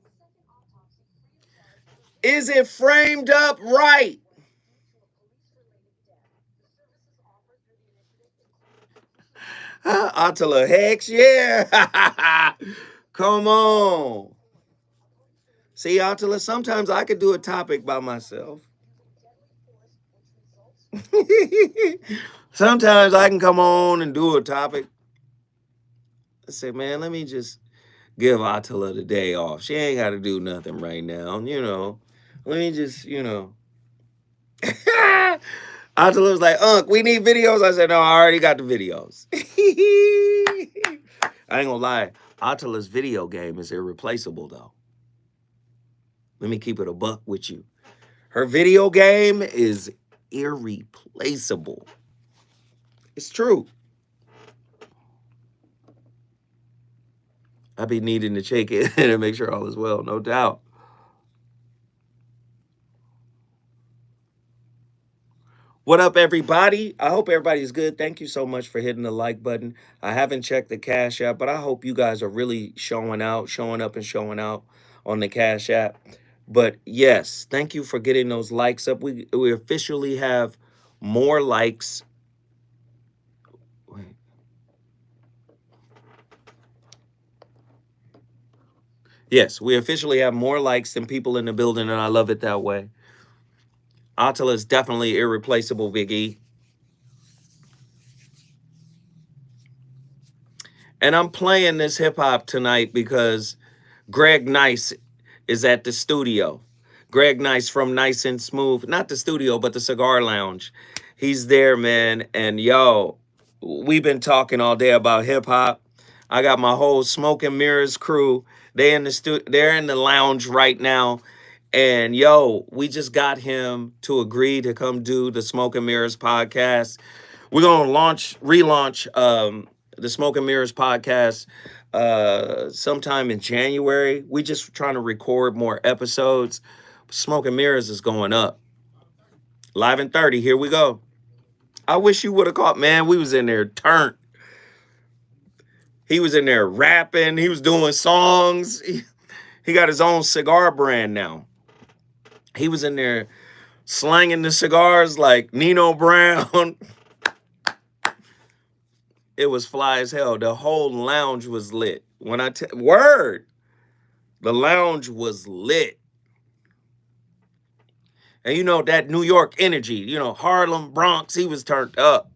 Is it framed up right? Attila Hex, yeah. Come on. See, Attila, sometimes I could do a topic by myself. Sometimes I can come on and do a topic. I say, man, let me just give Attila the day off. She ain't got to do nothing right now, Let me just, Attila was like, Unc, we need videos. I said, no, I already got the videos. I ain't gonna lie. Attila's video game is irreplaceable, though. Let me keep it a buck with you. Her video game is irreplaceable. It's true. I be needing to check it and make sure all is well, no doubt. What up, everybody? I hope everybody's good. Thank you so much for hitting the like button. I haven't checked the Cash App, but I hope you guys are really showing up and showing out on the Cash App. But yes, thank you for getting those likes up. We officially have more likes. Wait. Yes, we officially have more likes than people in the building, and I love it that way. Attila is definitely irreplaceable, Big E. And I'm playing this hip hop tonight because Greg Nice is at the studio. Greg Nice from Nice and Smooth, not the studio, but the Cigar Lounge. He's there, man. And yo, we've been talking all day about hip hop. I got my whole Smoke and Mirrors crew. They're in the lounge right now. And yo, we just got him to agree to come do the Smoke and Mirrors podcast. We're gonna relaunch the Smoke and Mirrors podcast sometime in January. We just trying to record more episodes. Smoke and Mirrors is going up. Live in 30, here we go. I wish you would have caught, man. We was in there turned. He was in there rapping. He was doing songs. He got his own cigar brand now. He was in there slanging the cigars like Nino Brown. It was fly as hell. The whole lounge was lit. Word, the lounge was lit. And you know, that New York energy, Harlem, Bronx, he was turned up.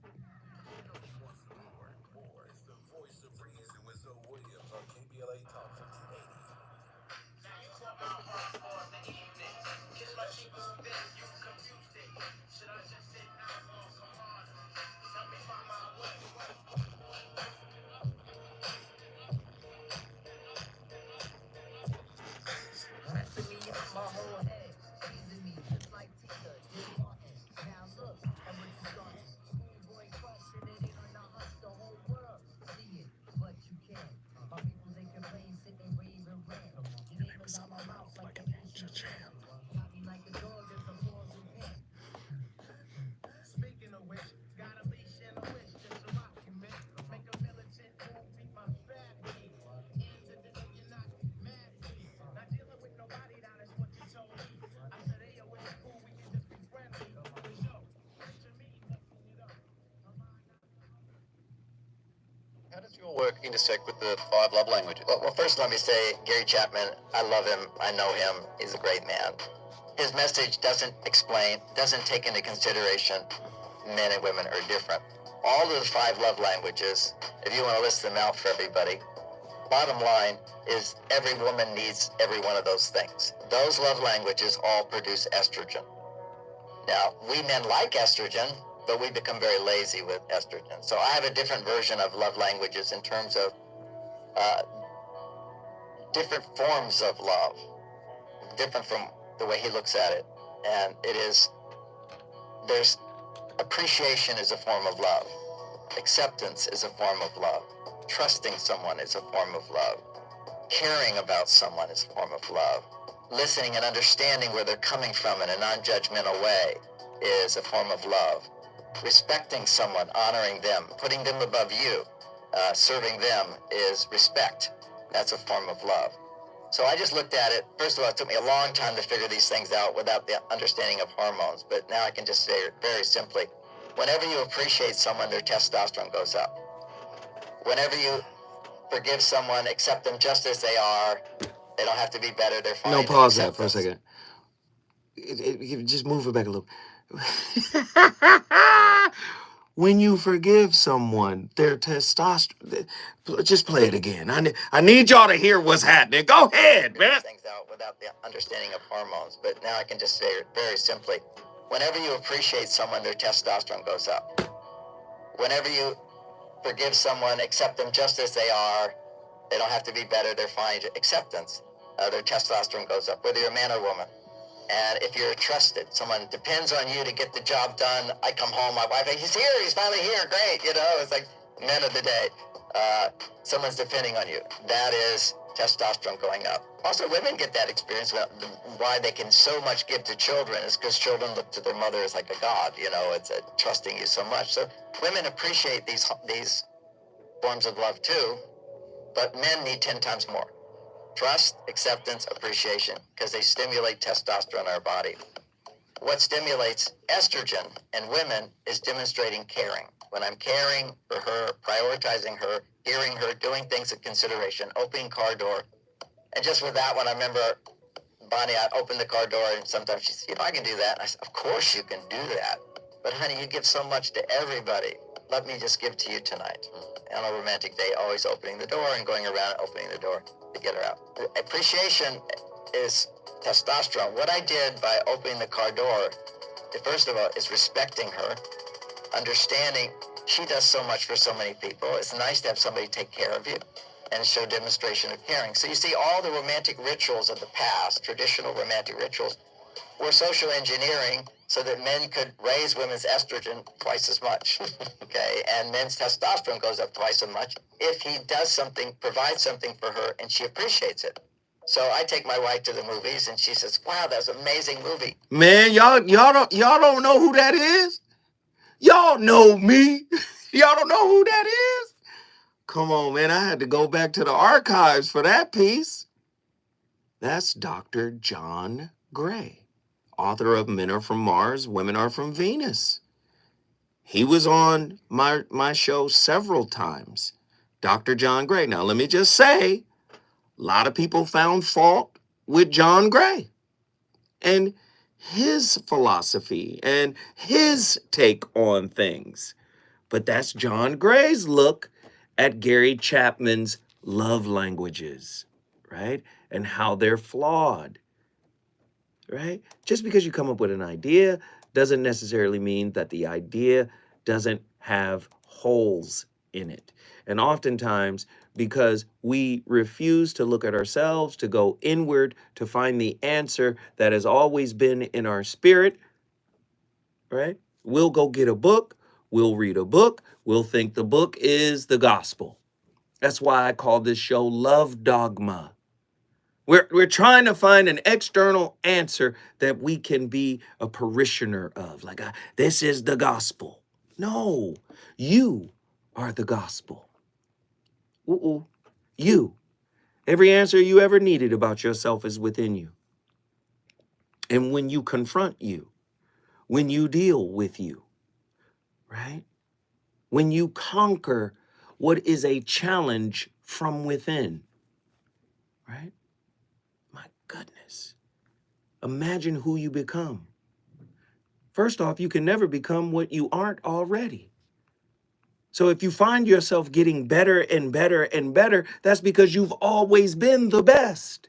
Your work intersect with the 5 love languages? Well, first let me say, Gary Chapman, I love him. I know him. He's a great man. His message doesn't take into consideration men and women are different. All of the 5 love languages, if you want to list them out for everybody, bottom line is every woman needs every one of those things. Those love languages all produce estrogen. Now, we men like estrogen, but we become very lazy with estrogen. So I have a different version of love languages in terms of different forms of love, different from the way he looks at it. And there's appreciation is a form of love. Acceptance is a form of love. Trusting someone is a form of love. Caring about someone is a form of love. Listening and understanding where they're coming from in a non-judgmental way is a form of love. Respecting someone, honoring them, putting them above you, serving them is respect. That's a form of love. So I just looked at it. First of all, it took me a long time to figure these things out without the understanding of hormones, but now I can just say it very simply. Whenever you appreciate someone, their testosterone goes up. Whenever you forgive someone, accept them just as they are, they don't have to be better, they're fine. No, pause that for a second. Just move it back a little. When you forgive someone, their testosterone. Just play it again. I need y'all to hear what's happening. Go ahead, man. Things out without the understanding of hormones, but now I can just say it very simply. Whenever you appreciate someone, their testosterone goes up. Whenever you forgive someone, accept them just as they are, they don't have to be better, they're fine. Acceptance, their testosterone goes up, whether you're a man or woman. And if you're trusted, someone depends on you to get the job done. I come home, my wife, he's here, he's finally here, great. It's like men of the day. Someone's depending on you. That is testosterone going up. Also, women get that experience. Why they can so much give to children is because children look to their mother as like a god. It's trusting you so much. So women appreciate these forms of love too, but men need 10 times more. Trust, acceptance, appreciation, because they stimulate testosterone in our body. What stimulates estrogen in women is demonstrating caring. When I'm caring for her, prioritizing her, hearing her, doing things of consideration, opening car door. And just with that one, I remember Bonnie, I opened the car door and sometimes she said, I can do that. And I said, of course you can do that. But honey, you give so much to everybody. Let me just give to you tonight. On a romantic day, always opening the door and going around and opening the door to get her out. Appreciation is testosterone. What I did by opening the car door, first of all, is respecting her, understanding she does so much for so many people. It's nice to have somebody take care of you and show demonstration of caring. So you see all the romantic rituals of the past, traditional romantic rituals, were social engineering so that men could raise women's estrogen twice as much, okay? And men's testosterone goes up twice as much if he does something, provides something for her, and she appreciates it. So I take my wife to the movies, and she says, wow, that's an amazing movie. Man, y'all don't know who that is? Y'all know me. Y'all don't know who that is? Come on, man. I had to go back to the archives for that piece. That's Dr. John Gray, author of Men Are From Mars, Women Are From Venus. He was on my show several times. Dr. John Gray. Now, let me just say, a lot of people found fault with John Gray and his philosophy and his take on things. But that's John Gray's look at Gary Chapman's love languages, right? And how they're flawed, right? Just because you come up with an idea doesn't necessarily mean that the idea doesn't have holes in it. And oftentimes, because we refuse to look at ourselves, to go inward, to find the answer that has always been in our spirit, right? We'll go get a book, we'll read a book, we'll think the book is the gospel. That's why I call this show Love Dogma. We're trying to find an external answer that we can be a parishioner of. Like, this is the gospel. No, you are the gospel. You. Every answer you ever needed about yourself is within you. And when you confront you, when you deal with you, right? When you conquer what is a challenge from within, right? My goodness. Imagine who you become. First off, you can never become what you aren't already. So if you find yourself getting better and better and better, that's because you've always been the best.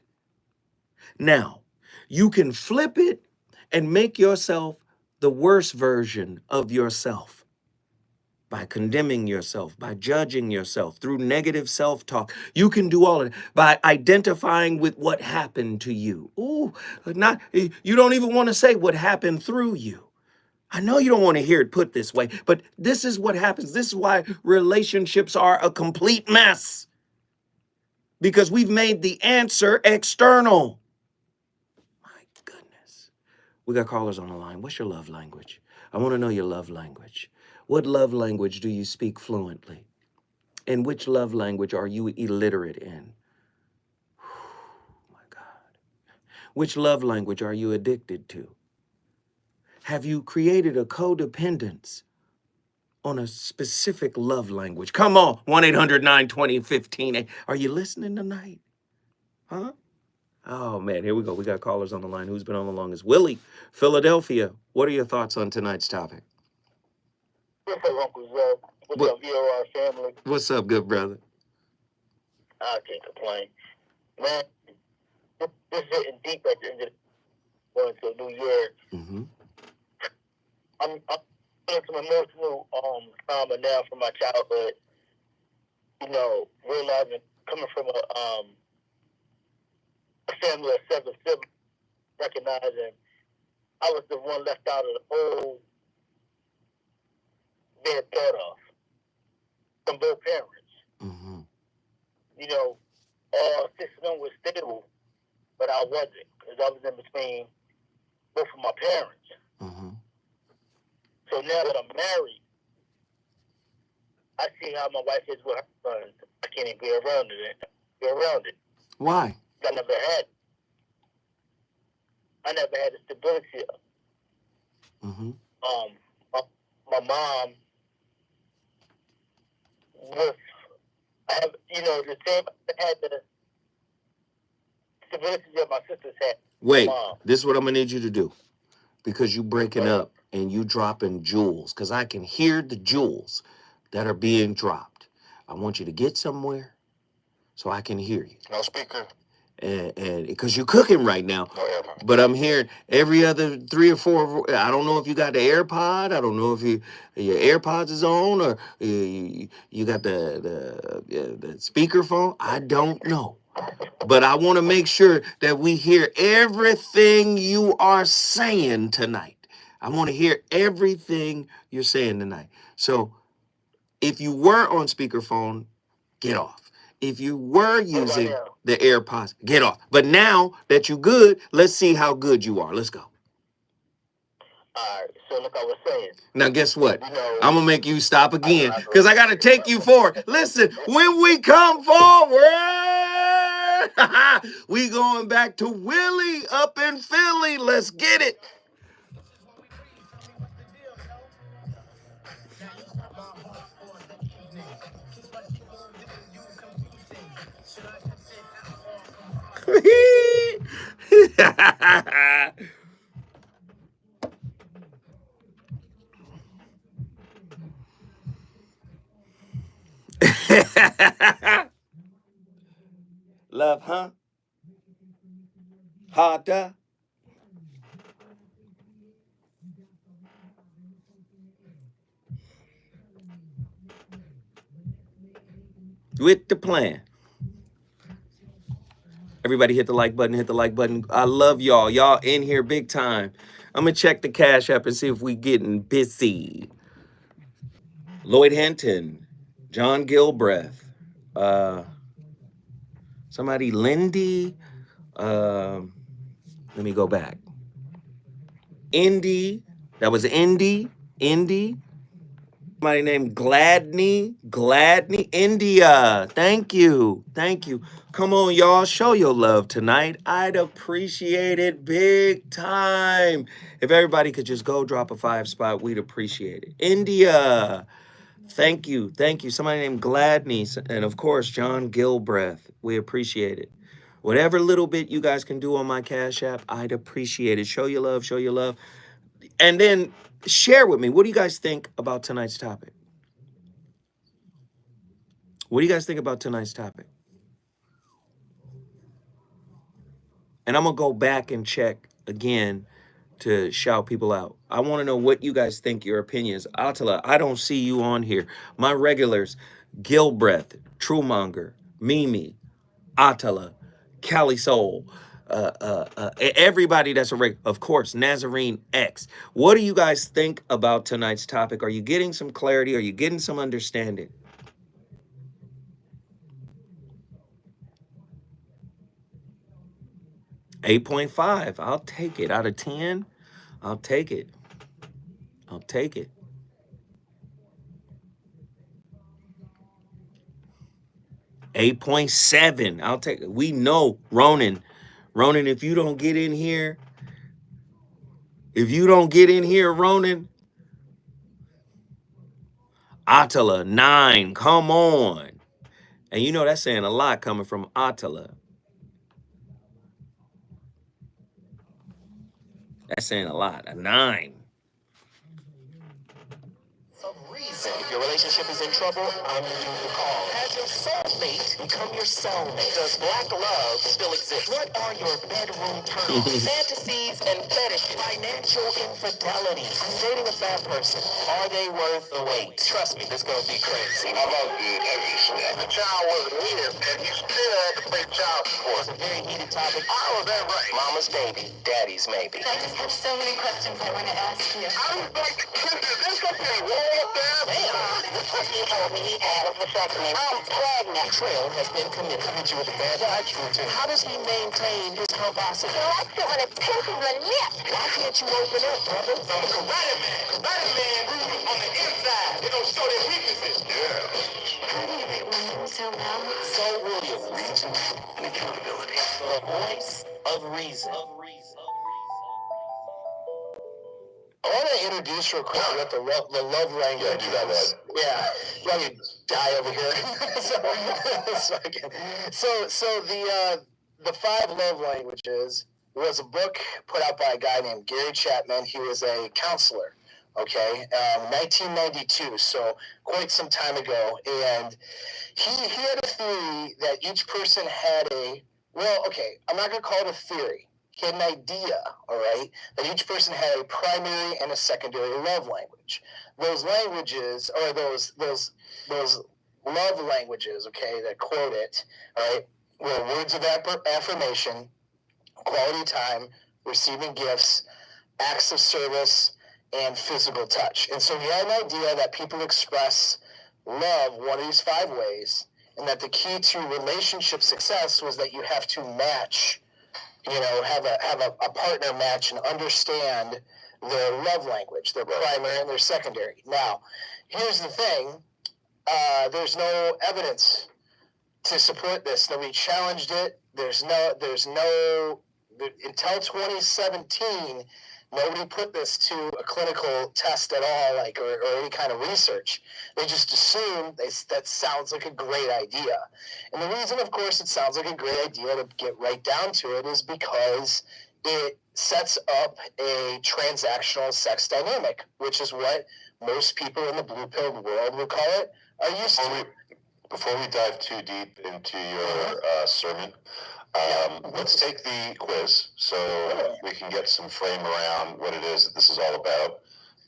Now, you can flip it and make yourself the worst version of yourself by condemning yourself, by judging yourself through negative self-talk. You can do all of it by identifying with what happened to you. Ooh, you don't even want to say what happened through you. I know you don't want to hear it put this way, but this is what happens. This is why relationships are a complete mess. Because we've made the answer external. My goodness. We got callers on the line. What's your love language? I want to know your love language. What love language do you speak fluently? And which love language are you illiterate in? My God. Which love language are you addicted to? Have you created a codependence on a specific love language? Come on, 1-800-920-15. Are you listening tonight? Huh? Oh, man, here we go. We got callers on the line. Who's been on the longest? Willie, Philadelphia. What are your thoughts on tonight's topic? What's up, Uncle Zeb? What's up, VOR family? What's up, good brother? I can't complain. Man, this is hitting deep at the end of going to a new year. Mm-hmm. I'm feeling some emotional trauma now from my childhood. You know, realizing coming from a family of 7 siblings, recognizing I was the one left out of the whole being thought of from both parents. Mm-hmm. You know, all 6 of them were stable, but I wasn't, because I was in between both of my parents. Mm-hmm. So now that I'm married, I see how my wife is with her sons. I can't even be around it. Why? I never had the stability. Mm-hmm. My mom was, the same, had the stability that my sisters had. Wait, this is what I'm going to need you to do. Because you breaking up and you dropping jewels. Because I can hear the jewels that are being dropped. I want you to get somewhere so I can hear you. No speaker. And because you're cooking right now. No AirPod. But I'm hearing every other 3 or 4. I don't know if you got the AirPod. I don't know if your AirPods is on or you got the speakerphone. I don't know. But I want to make sure that we hear everything you are saying tonight. I want to hear everything you're saying tonight. So if you were on speakerphone, get off. If you were using the AirPods, get off. But now that you're good, let's see how good you are. Let's go. All right. So like I was saying. Now, guess what? I'm going to make you stop again because I got to take you forward. Listen, when we come forward, we going back to Willie up in Philly. Let's get it. Love, huh? Harder. With the plan. Everybody hit the like button, hit the like button. I love y'all. Y'all in here big time. I'm going to check the Cash App and see if we getting busy. Lloyd Hinton, John Gilbreth, somebody, Lindy, let me go back. Indy, that was Indy. Somebody named Gladney, India. Thank you. Come on, y'all, show your love tonight. I'd appreciate it big time. If everybody could just go drop a 5 spot, we'd appreciate it. India, Thank you. Thank you. Somebody named Gladney. And of course, John Gilbreth. We appreciate it. Whatever little bit you guys can do on my Cash App, I'd appreciate it. Show your love. Show your love. And then share with me. What do you guys think about tonight's topic? What do you guys think about tonight's topic? And I'm going to go back and check again to shout people out. I want to know what you guys think your opinions. Attila, I don't see you on here. My regulars, Gilbreth, Truemonger, Mimi, Attila, Cali Soul, everybody that's a regular, of course, Nazarene X. What do you guys think about tonight's topic? Are you getting some clarity? Are you getting some understanding? $8.5. I'll take it. Out of 10, I'll take it. I'll take it. $8.7. I'll take it. We know, Ronan, if you don't get in here, Ronan, Attila, 9. Come on. And you know that's saying a lot coming from Attila. That's saying a lot. A 9. If your relationship is in trouble, I'm you to call. Has your soulmate become your cellmate? Does black love still exist? What are your bedroom terms? Fantasies and fetishes. Financial infidelity. I'm dating a fat person. Are they worth the wait? Trust me, this is going to be crazy. How about the heavy stuff? The child wasn't here, and you still had to pay child support. It's a very heated topic. Oh, is that right? Mama's baby, daddy's maybe. I just have so many questions I want to ask you. I was like, is this something wrong with that? He told me he had a vasectomy. I'm pregnant. Betrayal has been committed. I hit you with a bad touch routine. How does he maintain his composite? He likes it when it pinches the lips. Why can't you open up, brother? I'm a karate man. Karate man on the inside. They don't show their weaknesses. Yeah. How do you make women so well? So William, reason and accountability. The voice of reason. I want to introduce real quick what the love language is. Yeah, let me die over here. so the 5 love languages was a book put out by a guy named Gary Chapman. He was a counselor, 1992, so quite some time ago. And he had a theory that each person had I'm not going to call it a theory. He had an idea, all right, that each person had a primary and a secondary love language. Those languages, or those love languages, that quote it, all right, were words of affirmation, quality time, receiving gifts, acts of service, and physical touch. And so he had an idea that people express love one of these 5 ways, and that the key to relationship success was that you have to match, have a partner match and understand their love language, their primary and their secondary. Now, here's the thing. There's no evidence to support this. Nobody challenged it. There's no until 2017, nobody put this to a clinical test at all, or any kind of research. They just assumed that sounds like a great idea. And the reason, of course, it sounds like a great idea, to get right down to it, is because it sets up a transactional sex dynamic, which is what most people in the blue-pilled world would call it, are used to. Before we dive too deep into your sermon, let's take the quiz so we can get some frame around what it is that this is all about.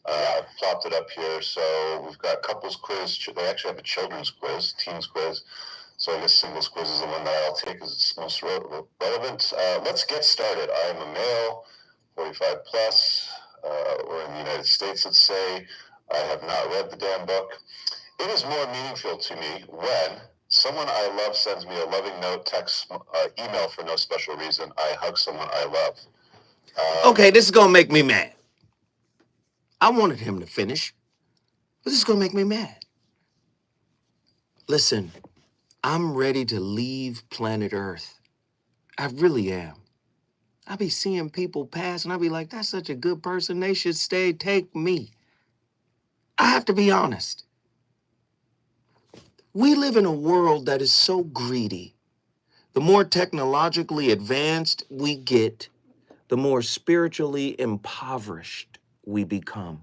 I've plopped it up here. So we've got couples quiz. They actually have a children's quiz, teens quiz. So I guess singles quiz is the one that I'll take because it's most relevant. Let's get started. I am a male, 45 plus. We're in the United States, let's say. I have not read the damn book. It is more meaningful to me when someone I love sends me a loving note, text, email for no special reason. I hug someone I love. Okay, this is going to make me mad. I wanted him to finish, but this is going to make me mad. Listen, I'm ready to leave planet Earth. I really am. I be seeing people pass and I be like, that's such a good person. They should stay. Take me. I have to be honest. We live in a world that is so greedy. The more technologically advanced we get, the more spiritually impoverished we become.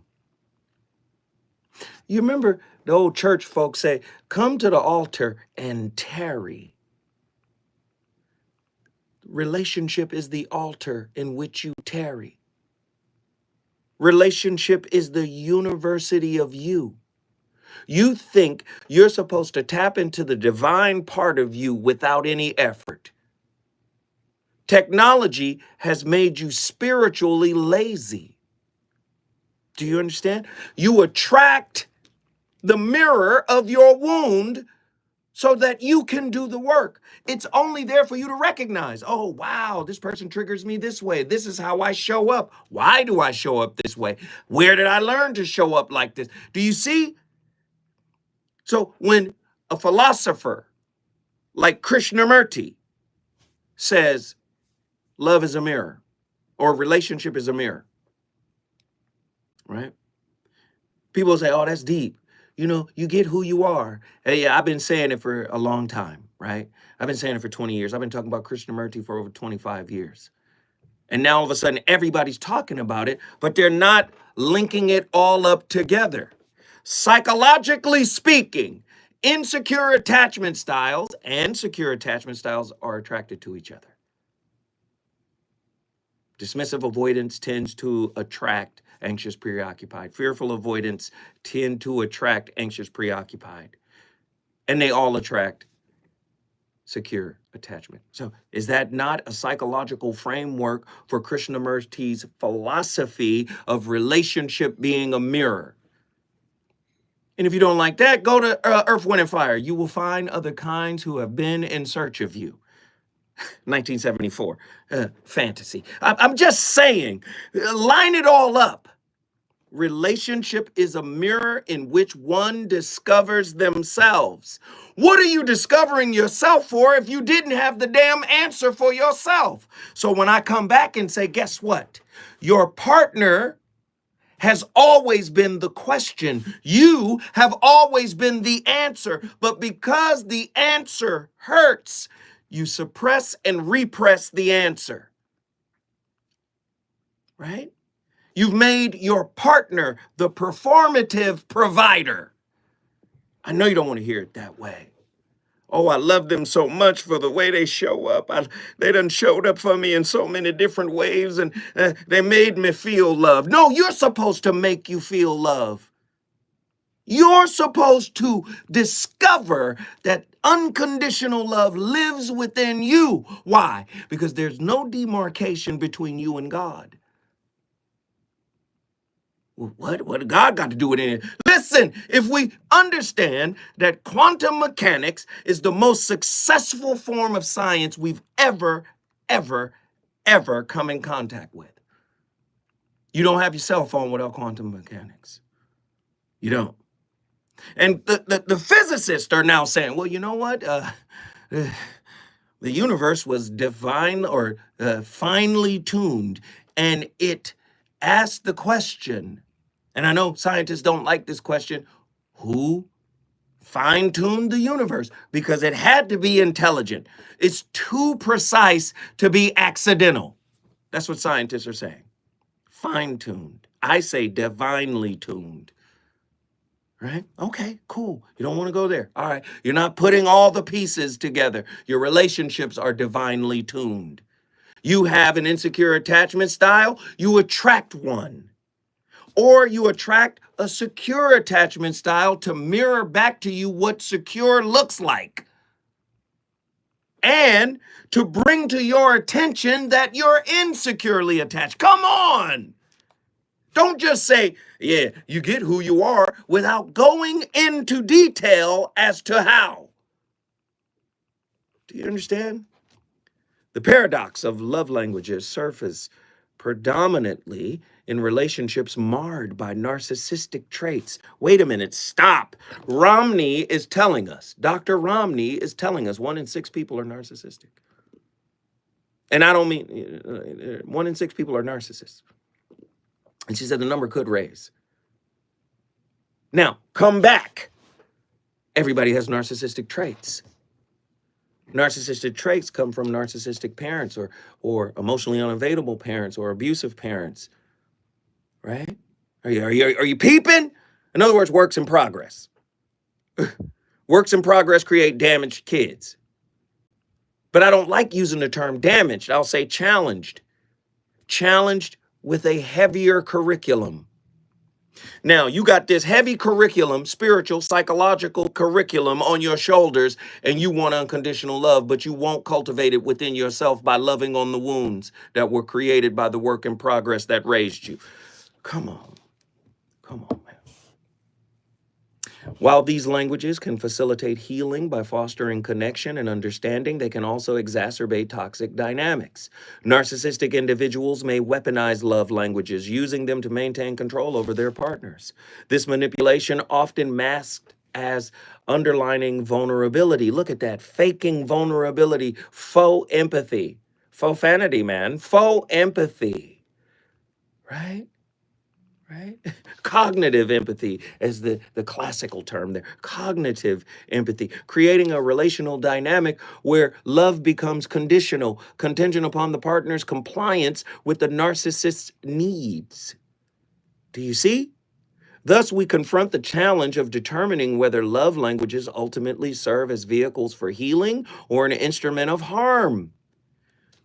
You remember the old church folks say, come to the altar and tarry. Relationship is the altar in which you tarry. Relationship is the university of you. You think you're supposed to tap into the divine part of you without any effort. Technology has made you spiritually lazy. Do you understand? You attract the mirror of your wound so that you can do the work. It's only there for you to recognize, oh, wow, this person triggers me this way. This is how I show up. Why do I show up this way? Where did I learn to show up like this? Do you see? So when a philosopher like Krishnamurti says love is a mirror or relationship is a mirror, right? People say, oh, that's deep. You know, you get who you are. Hey, yeah, I've been saying it for a long time, right? I've been saying it for 20 years. I've been talking about Krishnamurti for over 25 years. And now all of a sudden everybody's talking about it, but they're not linking it all up together. Psychologically speaking, insecure attachment styles and secure attachment styles are attracted to each other. Dismissive avoidance tends to attract anxious, preoccupied. Fearful avoidance tend to attract anxious, preoccupied. And they all attract secure attachment. So is that not a psychological framework for Krishnamurti's philosophy of relationship being a mirror? And if you don't like that, go to Earth, Wind, and Fire. You will find other kinds who have been in search of you. 1974, fantasy. I'm just saying, line it all up. Relationship is a mirror in which one discovers themselves. What are you discovering yourself for if you didn't have the damn answer for yourself? So when I come back and say, guess what? Your partner has always been the question. You have always been the answer. But because the answer hurts, you suppress and repress the answer. Right? You've made your partner the performative provider. I know you don't want to hear it that way. Oh, I love them so much for the way they show up. They done showed up for me in so many different ways, and they made me feel love. No, you're supposed to make you feel love. You're supposed to discover that unconditional love lives within you. Why? Because there's no demarcation between you and God. What God got to do with it? Listen, if we understand that quantum mechanics is the most successful form of science we've ever come in contact with. You don't have your cell phone without quantum mechanics. You don't. And the physicists are now saying, well, you know what? The universe was divine or finely tuned, and it asked the question, and I know scientists don't like this question, who fine-tuned the universe? Because it had to be intelligent. It's too precise to be accidental. That's what scientists are saying. Fine-tuned. I say divinely tuned. Right? Okay, cool. You don't want to go there. All right. You're not putting all the pieces together. Your relationships are divinely tuned. You have an insecure attachment style, you attract one. Or you attract a secure attachment style to mirror back to you what secure looks like. And to bring to your attention that you're insecurely attached. Come on. Don't just say, yeah, you get who you are without going into detail as to how. Do you understand? The paradox of love languages surface predominantly in relationships marred by narcissistic traits. Wait a minute, stop. Romney is telling us, Dr. Romney is telling us 1 in 6 people are narcissistic. And I don't mean 1 in 6 people are narcissists. And she said the number could raise. Now, come back Everybody has narcissistic traits. Narcissistic traits come from narcissistic parents or emotionally unavailable parents or abusive parents, right? Are you peeping? In other words, works in progress. Works in progress create damaged kids. But I don't like using the term damaged. I'll say challenged. Challenged with a heavier curriculum. Now, you got this heavy curriculum, spiritual, psychological curriculum on your shoulders, and you want unconditional love, but you won't cultivate it within yourself by loving on the wounds that were created by the work in progress that raised you. Come on, man. While these languages can facilitate healing by fostering connection and understanding, they can also exacerbate toxic dynamics. Narcissistic individuals may weaponize love languages, using them to maintain control over their partners. This manipulation, often masked as underlining vulnerability. Look at that, faking vulnerability, faux empathy, faux fanity, man, faux empathy, right? Right? Cognitive empathy is the classical term there. Cognitive empathy, creating a relational dynamic where love becomes conditional, contingent upon the partner's compliance with the narcissist's needs. Do you see? Thus, we confront the challenge of determining whether love languages ultimately serve as vehicles for healing or an instrument of harm.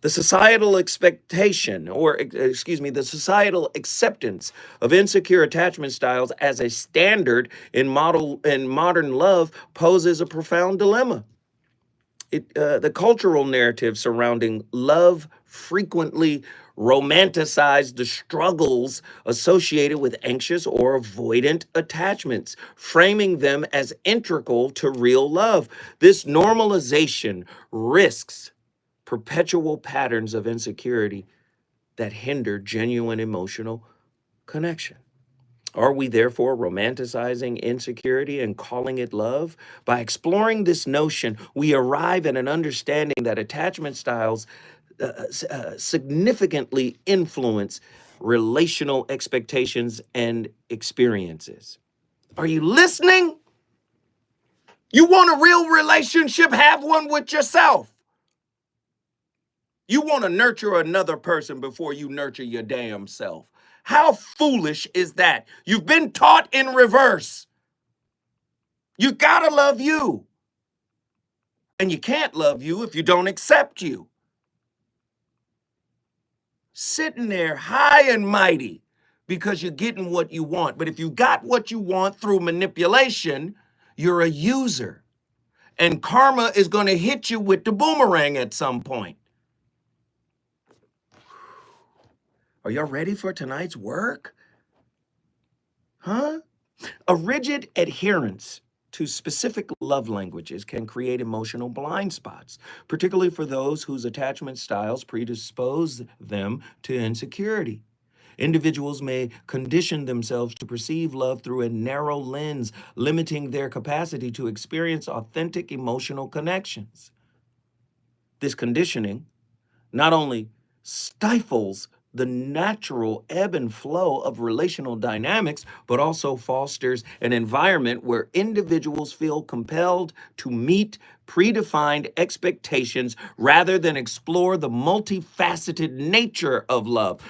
The societal expectation, the societal acceptance of insecure attachment styles as a standard in modern love poses a profound dilemma. The cultural narrative surrounding love frequently romanticize the struggles associated with anxious or avoidant attachments, framing them as integral to real love. This normalization risks perpetual patterns of insecurity that hinder genuine emotional connection. Are we therefore romanticizing insecurity and calling it love? By exploring this notion, we arrive at an understanding that attachment styles significantly influence relational expectations and experiences. Are you listening? You want a real relationship? Have one with yourself. You want to nurture another person before you nurture your damn self. How foolish is that? You've been taught in reverse. You gotta love you. And you can't love you if you don't accept you. Sitting there high and mighty because you're getting what you want. But if you got what you want through manipulation, you're a user. And karma is going to hit you with the boomerang at some point. Are y'all ready for tonight's work? Huh? A rigid adherence to specific love languages can create emotional blind spots, particularly for those whose attachment styles predispose them to insecurity. Individuals may condition themselves to perceive love through a narrow lens, limiting their capacity to experience authentic emotional connections. This conditioning not only stifles the natural ebb and flow of relational dynamics, but also fosters an environment where individuals feel compelled to meet predefined expectations rather than explore the multifaceted nature of love.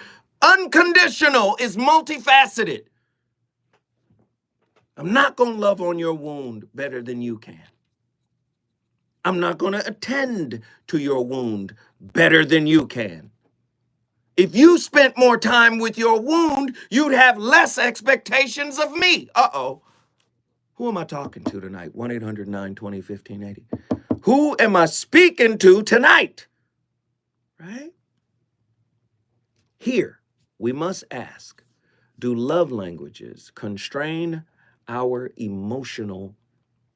Unconditional is multifaceted. I'm not going to love on your wound better than you can. I'm not going to attend to your wound better than you can. If you spent more time with your wound, you'd have less expectations of me. Uh-oh. Who am I talking to tonight? 1-800-920-1580. Who am I speaking to tonight? Right? Here, we must ask, do love languages constrain our emotional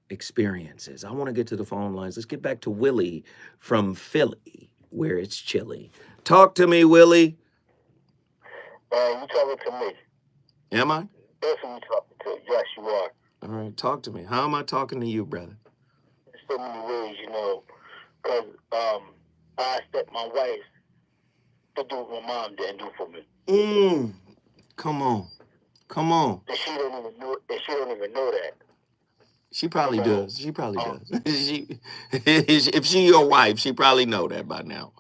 experiences? I want to get to the phone lines. Let's get back to Willie from Philly, where it's chilly. Talk to me, Willie. You talking to me? Am I? That's who you talking to. Yes, you are. All right, talk to me. How am I talking to you, brother? There's so many ways, because I expect my wife to do what my mom didn't do for me. Come on. And she don't even know that. She probably Bro, does. She probably does. If she your wife, she probably know that by now.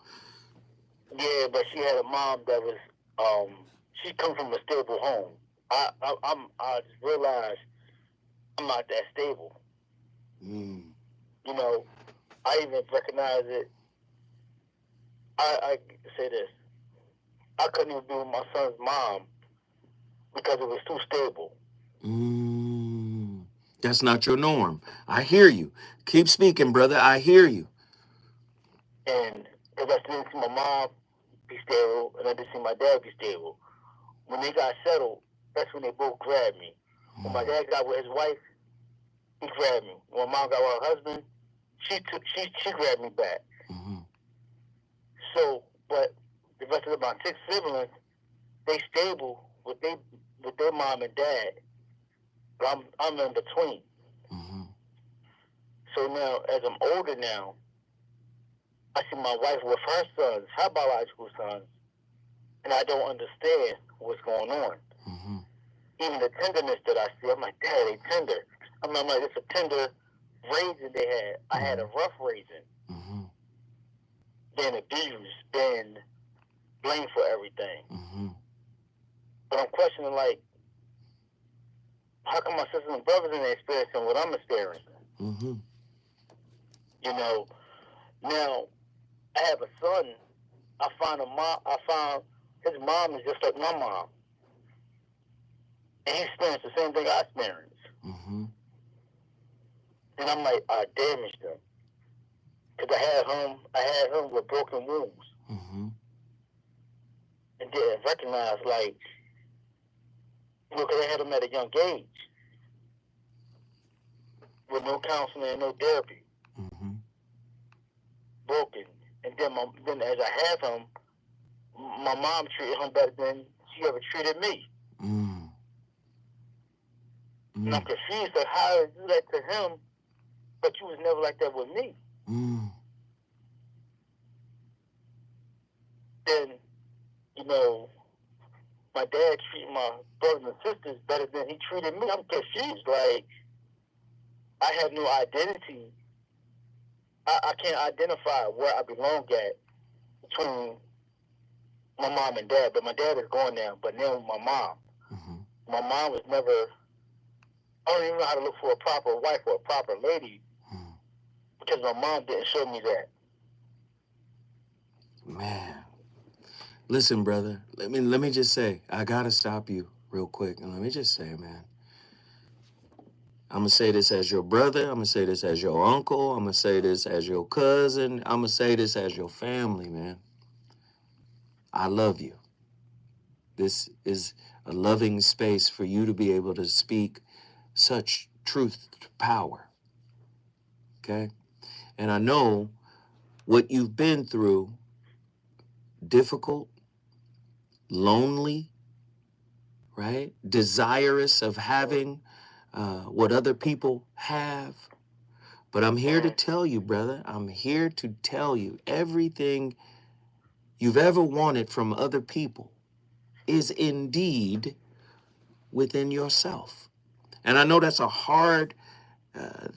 Yeah, but she had a mom that was she come from a stable home. I just realized I'm not that stable. Mm. You know, I even recognize it. I say this. I couldn't even be with my son's mom because it was too stable. That's not your norm. I hear you. Keep speaking, brother. I hear you. And because I didn't see my mom be stable, and I didn't see my dad be stable. When they got settled, that's when they both grabbed me. When my dad got with his wife, he grabbed me. When my mom got with her husband, she grabbed me back. Mm-hmm. So, but the rest of my 6 siblings, they stable with their mom and dad. But I'm in between. Mm-hmm. So now, as I'm older now, I see my wife with her sons, her biological sons, and I don't understand what's going on. Mm-hmm. Even the tenderness that I see, I'm like, Dad, they tender. I'm like, it's a tender raising they had. I had a rough raising. Mm-hmm. Been abused, been blamed for everything. Mm-hmm. But I'm questioning, like, how come my sisters and brothers ain't experiencing what I'm experiencing? Mm-hmm. You know, now I have a son. I found his mom is just like my mom. And he experienced the same thing I experienced. Mm-hmm. And I'm like, I damaged him. Because I had him with broken wounds. Mm-hmm. And didn't recognize, like, because I had him at a young age. With no counseling and no therapy. Mm-hmm. Broken. And then as I have him, my mom treated him better than she ever treated me. Mm. And I'm confused, like, how did you do that to him, but you was never like that with me? Mm. Then, you know, my dad treated my brothers and sisters better than he treated me. I'm confused. Like, I have no identity. I can't identify where I belong at between my mom and dad. But my dad is gone now. But now my mom. Mm-hmm. My mom was never. I don't even know how to look for a proper wife or a proper lady because my mom didn't show me that. Man, listen, brother. Let me just say, I gotta stop you real quick, and let me just say, man. I'm gonna say this as your brother. I'm gonna say this as your uncle. I'm gonna say this as your cousin. I'm gonna say this as your family, man. I love you. This is a loving space for you to be able to speak such truth to power. Okay? And I know what you've been through, difficult, lonely, right? Desirous of having what other people have. But I'm here to tell you, brother, I'm here to tell you everything you've ever wanted from other people is indeed within yourself. And I know that's a hard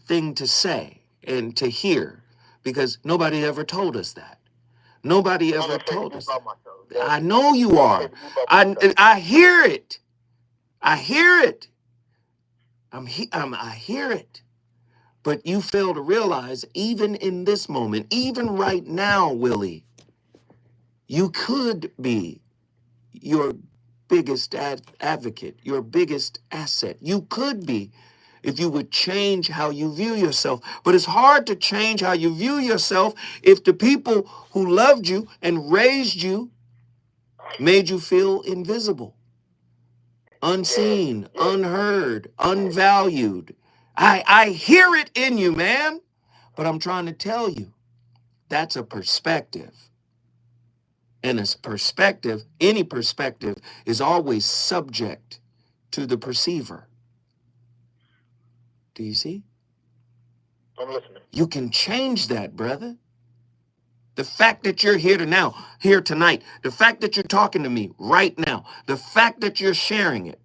thing to say and to hear because nobody ever told us that. Nobody ever told us that. I know you are. I hear it. I hear it. I hear it. But you fail to realize, even in this moment, even right now, Willie, you could be your biggest advocate, your biggest asset. You could be if you would change how you view yourself. But it's hard to change how you view yourself if the people who loved you and raised you made you feel invisible, unseen, unheard, unvalued. I hear it in you, man. But I'm trying to tell you, that's a perspective. And a perspective, any perspective, is always subject to the perceiver. Do you see? I'm listening. You can change that, brother. The fact that you're here tonight, the fact that you're talking to me right now, the fact that you're sharing it,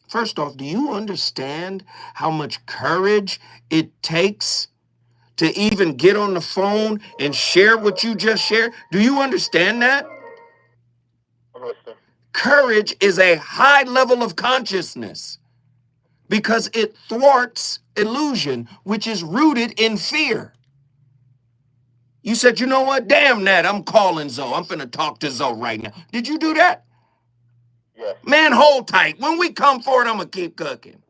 First off, do you understand how much courage it takes to even get on the phone and share what you just shared? Do you understand that? Courage is a high level of consciousness because it thwarts illusion, which is rooted in fear. You said, you know what? Damn that. I'm calling Zoe. I'm finna talk to Zoe right now. Did you do that? Yes. Man, hold tight. When we come forward, I'm going to keep cooking.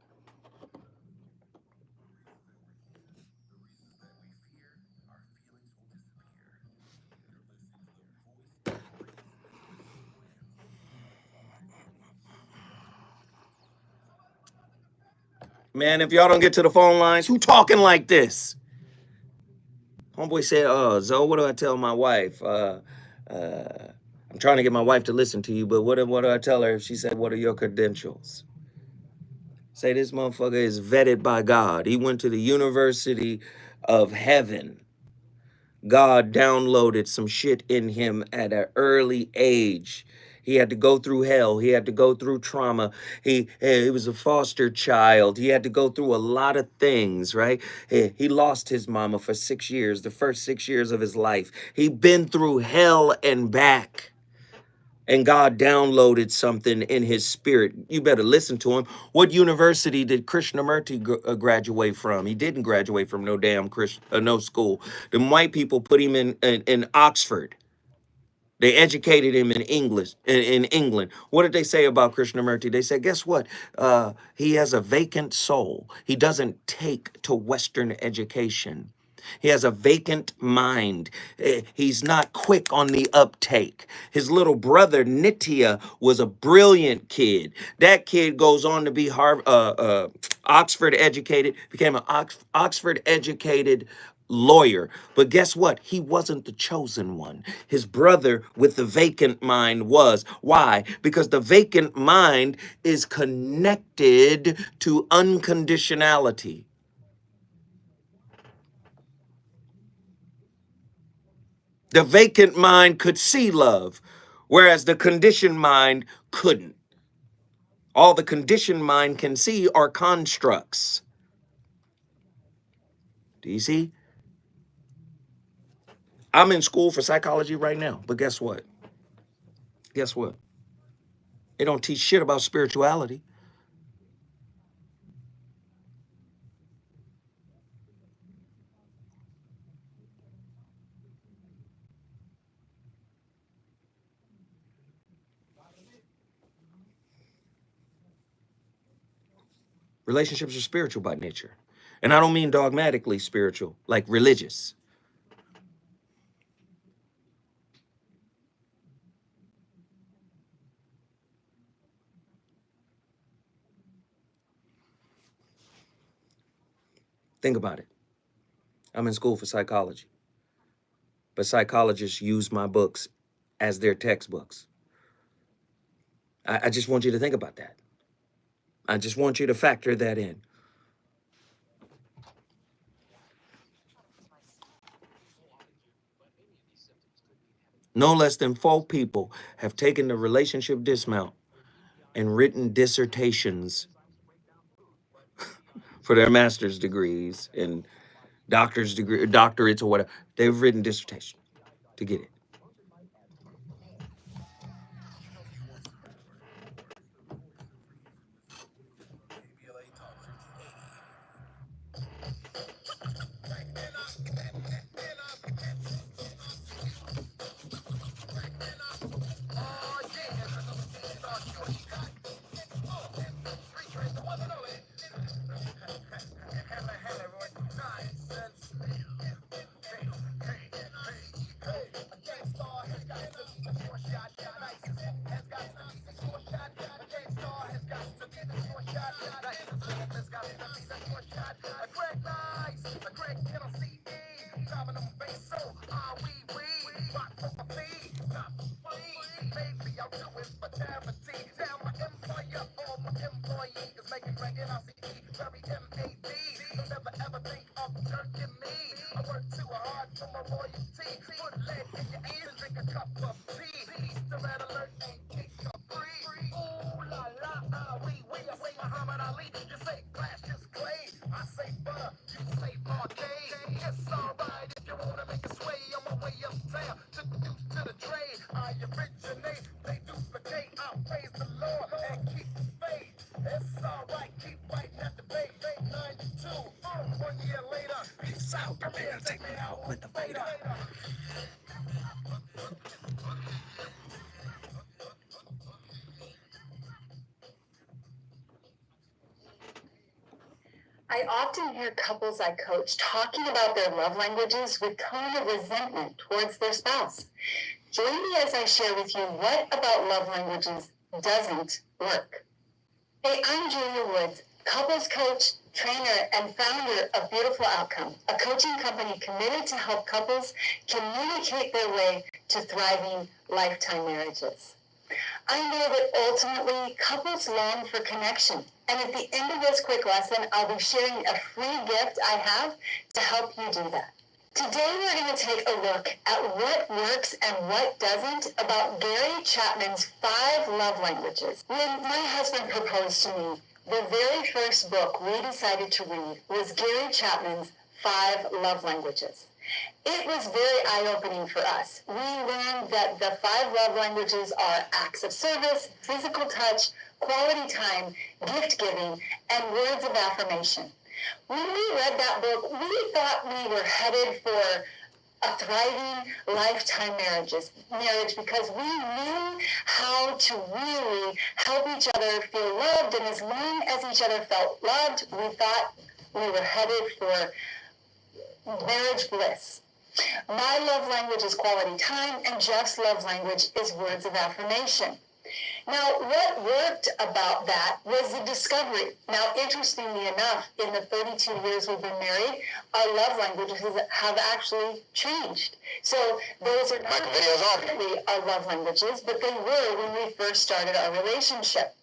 Man, if y'all don't get to the phone lines, who talking like this? Homeboy said, Zoe, what do I tell my wife? I'm trying to get my wife to listen to you, but what do I tell her if she said, what are your credentials? Say this motherfucker is vetted by God. He went to the University of Heaven. God downloaded some shit in him at an early age. He had to go through hell. He had to go through trauma. He was a foster child. He had to go through a lot of things, right? He lost his mama for 6 years, the first 6 years of his life. He'd been through hell and back. And God downloaded something in his spirit. You better listen to him. What university did Krishnamurti graduate from? He didn't graduate from no damn no school. The white people put him in Oxford. They educated him in English in England. What did they say about Krishnamurti? They said, guess what? He has a vacant soul. He doesn't take to Western education. He has a vacant mind. He's not quick on the uptake. His little brother, Nitya, was a brilliant kid. That kid goes on to be Oxford educated, became an Oxford educated lawyer. But guess what? He wasn't the chosen one. His brother with the vacant mind was. Why? Because the vacant mind is connected to unconditionality. The vacant mind could see love, whereas the conditioned mind couldn't. All the conditioned mind can see are constructs. Do you see? I'm in school for psychology right now, but guess what? Guess what? They don't teach shit about spirituality. Relationships are spiritual by nature. And I don't mean dogmatically spiritual, like religious. Think about it. I'm in school for psychology, but psychologists use my books as their textbooks. I just want you to think about that. I just want you to factor that in. No less than 4 people have taken the relationship dismount and written dissertations for their master's degrees and doctorates or whatever. They've written dissertations to get it. I often hear couples I coach talking about their love languages with tone of resentment towards their spouse. Join me as I share with you what about love languages doesn't work. Hey, I'm Julia Woods, couples coach, trainer, and founder of Beautiful Outcome, a coaching company committed to help couples communicate their way to thriving lifetime marriages. I know that ultimately couples long for connection. And at the end of this quick lesson, I'll be sharing a free gift I have to help you do that. Today, we're going to take a look at what works and what doesn't about Gary Chapman's 5 love languages. When my husband proposed to me, the very first book we decided to read was Gary Chapman's 5 love languages. It was very eye-opening for us. We learned that the 5 love languages are acts of service, physical touch, quality time, gift-giving, and words of affirmation. When we read that book, we thought we were headed for a thriving lifetime marriage because we knew how to really help each other feel loved, and as long as each other felt loved, we thought we were headed for marriage bliss. My love language is quality time, and Jeff's love language is words of affirmation. Now, what worked about that was the discovery. Now, interestingly enough, in the 32 years we've been married, our love languages have actually changed. So those are not really our love languages, but they were when we first started our relationship.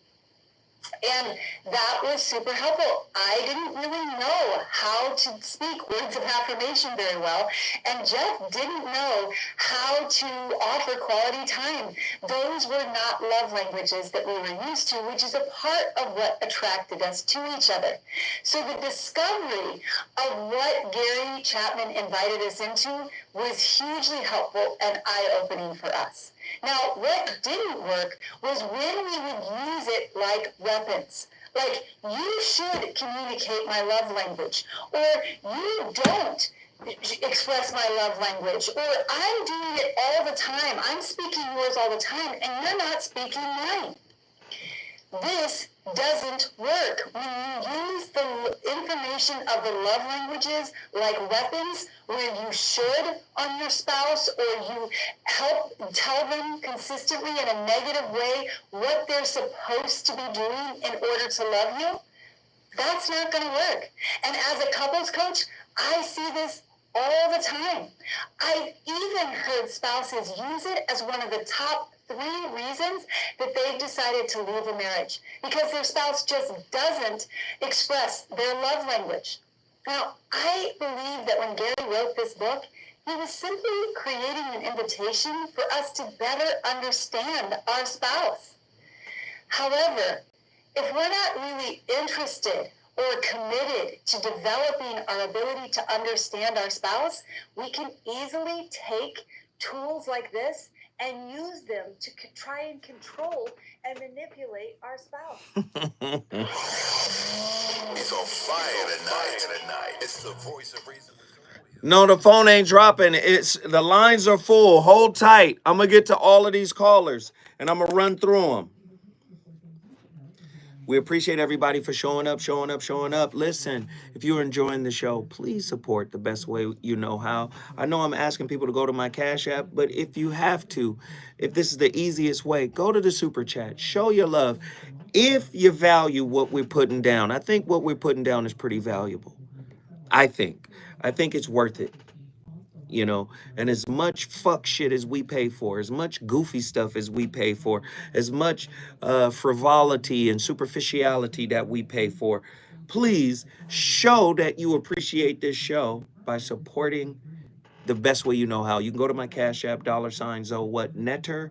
And that was super helpful. I didn't really know how to speak words of affirmation very well, and Jeff didn't know how to offer quality time. Those were not love languages that we were used to, which is a part of what attracted us to each other. So the discovery of what Gary Chapman invited us into was hugely helpful and eye-opening for us. Now, what didn't work was when we would use it like weapons. Like, you should communicate my love language, or you don't express my love language, or I'm doing it all the time. I'm speaking yours all the time, and you're not speaking mine. This doesn't work. When you use the information of the love languages like weapons, where you should on your spouse, or you help tell them consistently in a negative way what they're supposed to be doing in order to love you, that's not going to work. And as a couples coach, I see this all the time. I've even heard spouses use it as one of the top 3 reasons that they've decided to leave a marriage, because their spouse just doesn't express their love language. Now, I believe that when Gary wrote this book, he was simply creating an invitation for us to better understand our spouse. However, if we're not really interested or committed to developing our ability to understand our spouse, we can easily take tools like this and use them to try and control and manipulate our spouse. It's on fire tonight. It's the voice of reason. No, the phone ain't dropping. The lines are full. Hold tight. I'm gonna get to all of these callers, and I'm gonna run through them. We appreciate everybody for showing up. Listen, if you're enjoying the show, please support the best way you know how. I know I'm asking people to go to my Cash App, but if you have to, if this is the easiest way, go to the Super Chat. Show your love. If you value what we're putting down, I think what we're putting down is pretty valuable. I think it's worth it. You know, and as much fuck shit as we pay for, as much goofy stuff as we pay for, as much frivolity and superficiality that we pay for, please show that you appreciate this show by supporting the best way you know how. You can go to my Cash App, $ZoWhatNetter,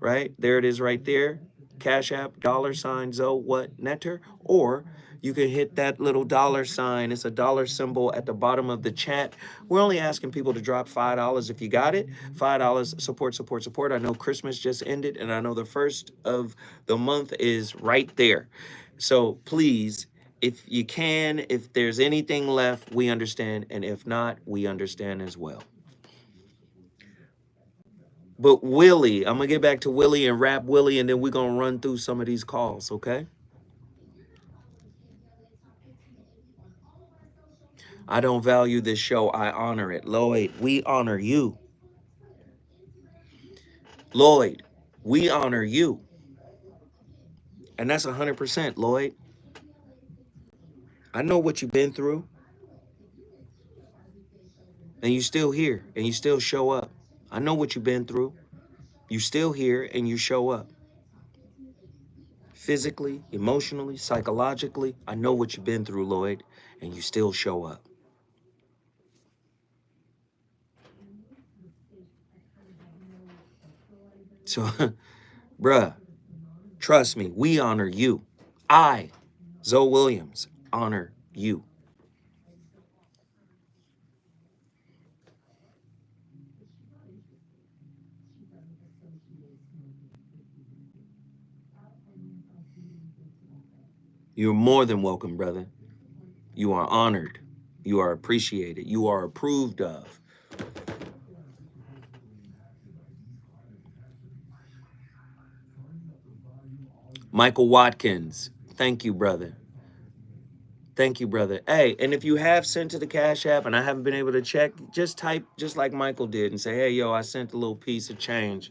right? There it is right there. Cash App, $ZoWhatNetter, or you can hit that little $sign. It's a dollar symbol at the bottom of the chat. We're only asking people to drop $5 if you got it. $5, support. I know Christmas just ended, and I know the first of the month is right there. So please, if you can, if there's anything left, we understand. And if not, we understand as well. But Willie, I'm going to get back to Willie and rap Willie, and then we're going to run through some of these calls, okay? I don't value this show. I honor it. Lloyd, we honor you. Lloyd, we honor you. And that's 100%, Lloyd. I know what you've been through. And you still here and you still show up. I know what you've been through. You still here and you show up. Physically, emotionally, psychologically, I know what you've been through, Lloyd, and you still show up. So, bruh, trust me, we honor you. I, Zoe Williams, honor you. You're more than welcome, brother. You are honored. You are appreciated. You are approved of. Michael Watkins, thank you, brother. Thank you, brother. Hey, and if you have sent to the Cash App and I haven't been able to check, just type just like Michael did and say, hey, yo, I sent a little piece of change.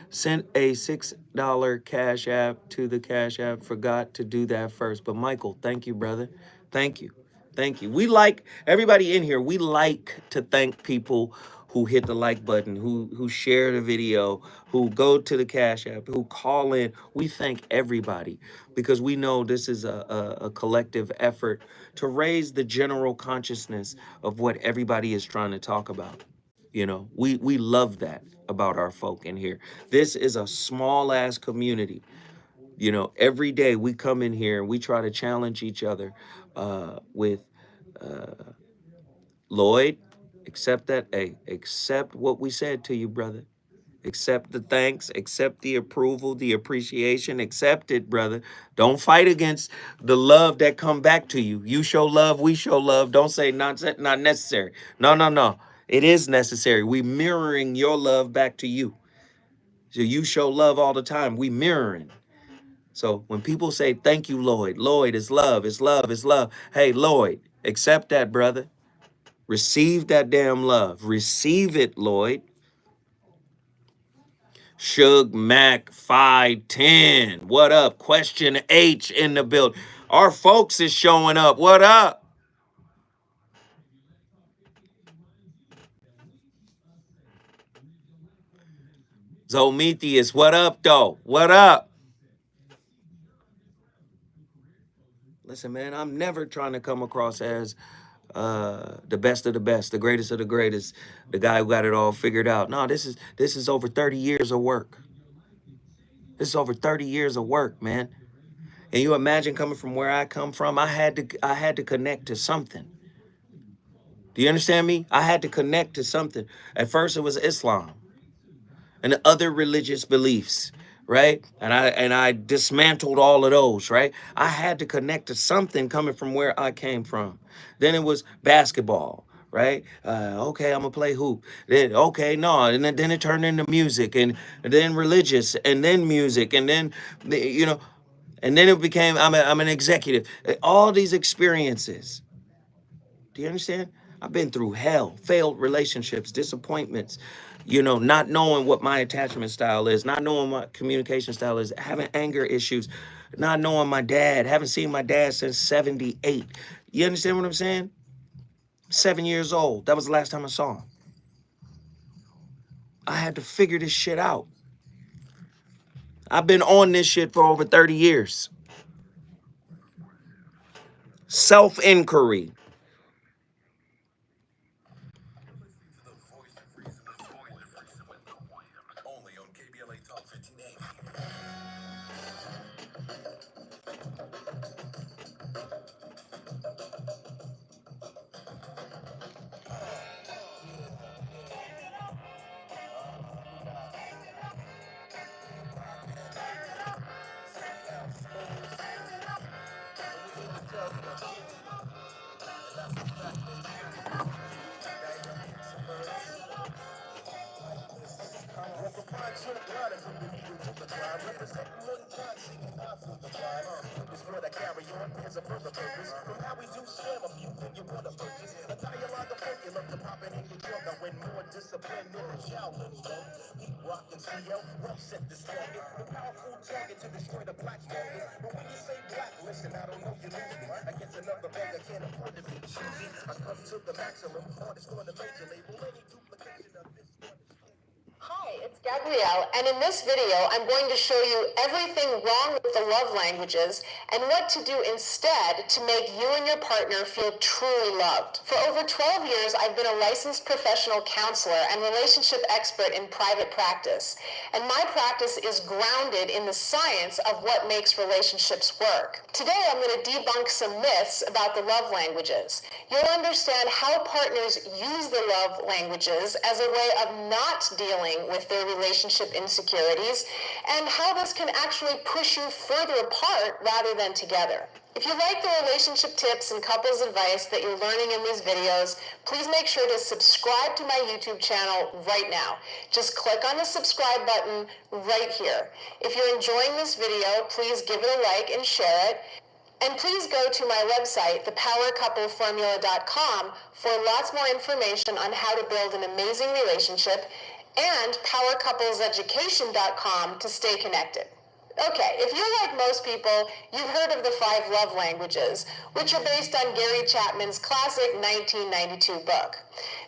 Sent a $6 Cash App to the Cash App. Forgot to do that first. But Michael, thank you, brother. Thank you. Thank you. We like, everybody in here, we like to thank people who hit the like button, who share the video, who go to the Cash App, who call in. We thank everybody because we know this is a collective effort to raise the general consciousness of what everybody is trying to talk about. You know, we love that about our folk in here. This is a small ass community. You know, every day we come in here and we try to challenge each other with Lloyd, accept that. Hey, accept what we said to you, brother. Accept the thanks, accept the approval, the appreciation, accept it, brother. Don't fight against the love that come back to you. You show love, we show love. Don't say not necessary. No, no, no. It is necessary. We mirroring your love back to you. So you show love all the time. We mirroring. So when people say, thank you, Lloyd, Lloyd is love, is love, is love. Hey, Lloyd, accept that, brother. Receive that damn love. Receive it, Lloyd. Suge Mac 510. What up? Question H in the build. Our folks is showing up. What up? Zometheus, what up, though? What up? Listen, man, I'm never trying to come across as the best of the best, the greatest of the greatest, the guy who got it all figured out. No, this is over 30 years of work. This is over 30 years of work, man. And you imagine coming from where I come from, I had to connect to something. Do you understand me? I had to connect to something. At first it was Islam and other religious beliefs, right? And I dismantled all of those, right? I had to connect to something coming from where I came from. Then it was basketball, right? Okay, I'm gonna play hoop. Then okay, no, and then it turned into music, and then religious, and then music, and then you know, and then it became I'm an executive. All these experiences. Do you understand? I've been through hell, failed relationships, disappointments, you know, not knowing what my attachment style is, not knowing what communication style is, having anger issues, not knowing my dad, haven't seen my dad since 78. You understand what I'm saying? 7 years old. That was the last time I saw him. I had to figure this shit out. I've been on this shit for over 30 years. Self-inquiry. Hi, it's Gabrielle, and in this video, I'm going to show you everything wrong with the love languages and what to do instead to make you and your partner feel truly loved. For over 12 years, I've been a licensed professional counselor and relationship expert in private practice, and my practice is grounded in the science of what makes relationships work. Today, I'm going to debunk some myths about the love languages. You'll understand how partners use the love languages as a way of not dealing with their relationship insecurities, and how this can actually push you further apart rather than together. If you like the relationship tips and couples advice that you're learning in these videos, please make sure to subscribe to my YouTube channel right now. Just click on the subscribe button right here. If you're enjoying this video, please give it a like and share it. And please go to my website, thepowercoupleformula.com, for lots more information on how to build an amazing relationship, and powercoupleseducation.com to stay connected. Okay, if you're like most people, you've heard of the 5 love languages, which are based on Gary Chapman's classic 1992 book.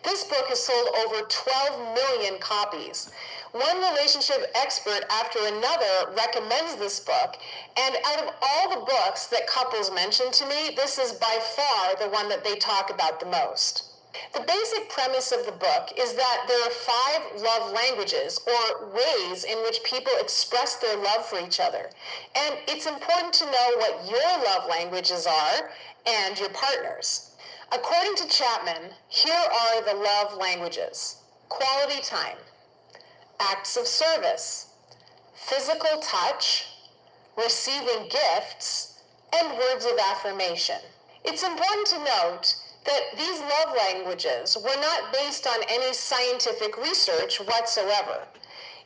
This book has sold over 12 million copies. One relationship expert after another recommends this book, and out of all the books that couples mention to me, this is by far the one that they talk about the most. The basic premise of the book is that there are 5 love languages, or ways in which people express their love for each other. And it's important to know what your love languages are and your partner's. According to Chapman, here are the love languages: quality time, acts of service, physical touch, receiving gifts, and words of affirmation. It's important to note that these love languages were not based on any scientific research whatsoever.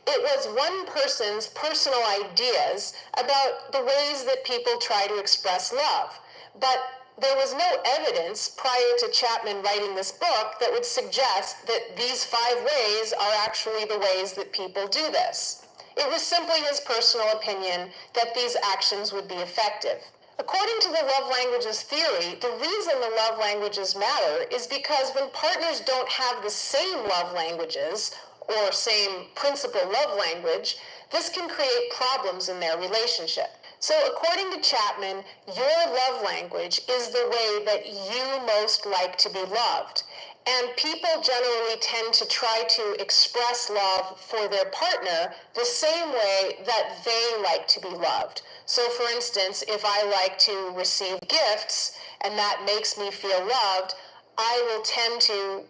It was one person's personal ideas about the ways that people try to express love. But there was no evidence prior to Chapman writing this book that would suggest that these 5 ways are actually the ways that people do this. It was simply his personal opinion that these actions would be effective. According to the love languages theory, the reason the love languages matter is because when partners don't have the same love languages or same principal love language, this can create problems in their relationship. So according to Chapman, your love language is the way that you most like to be loved. And people generally tend to try to express love for their partner the same way that they like to be loved. So for instance, if I like to receive gifts and that makes me feel loved, I will tend to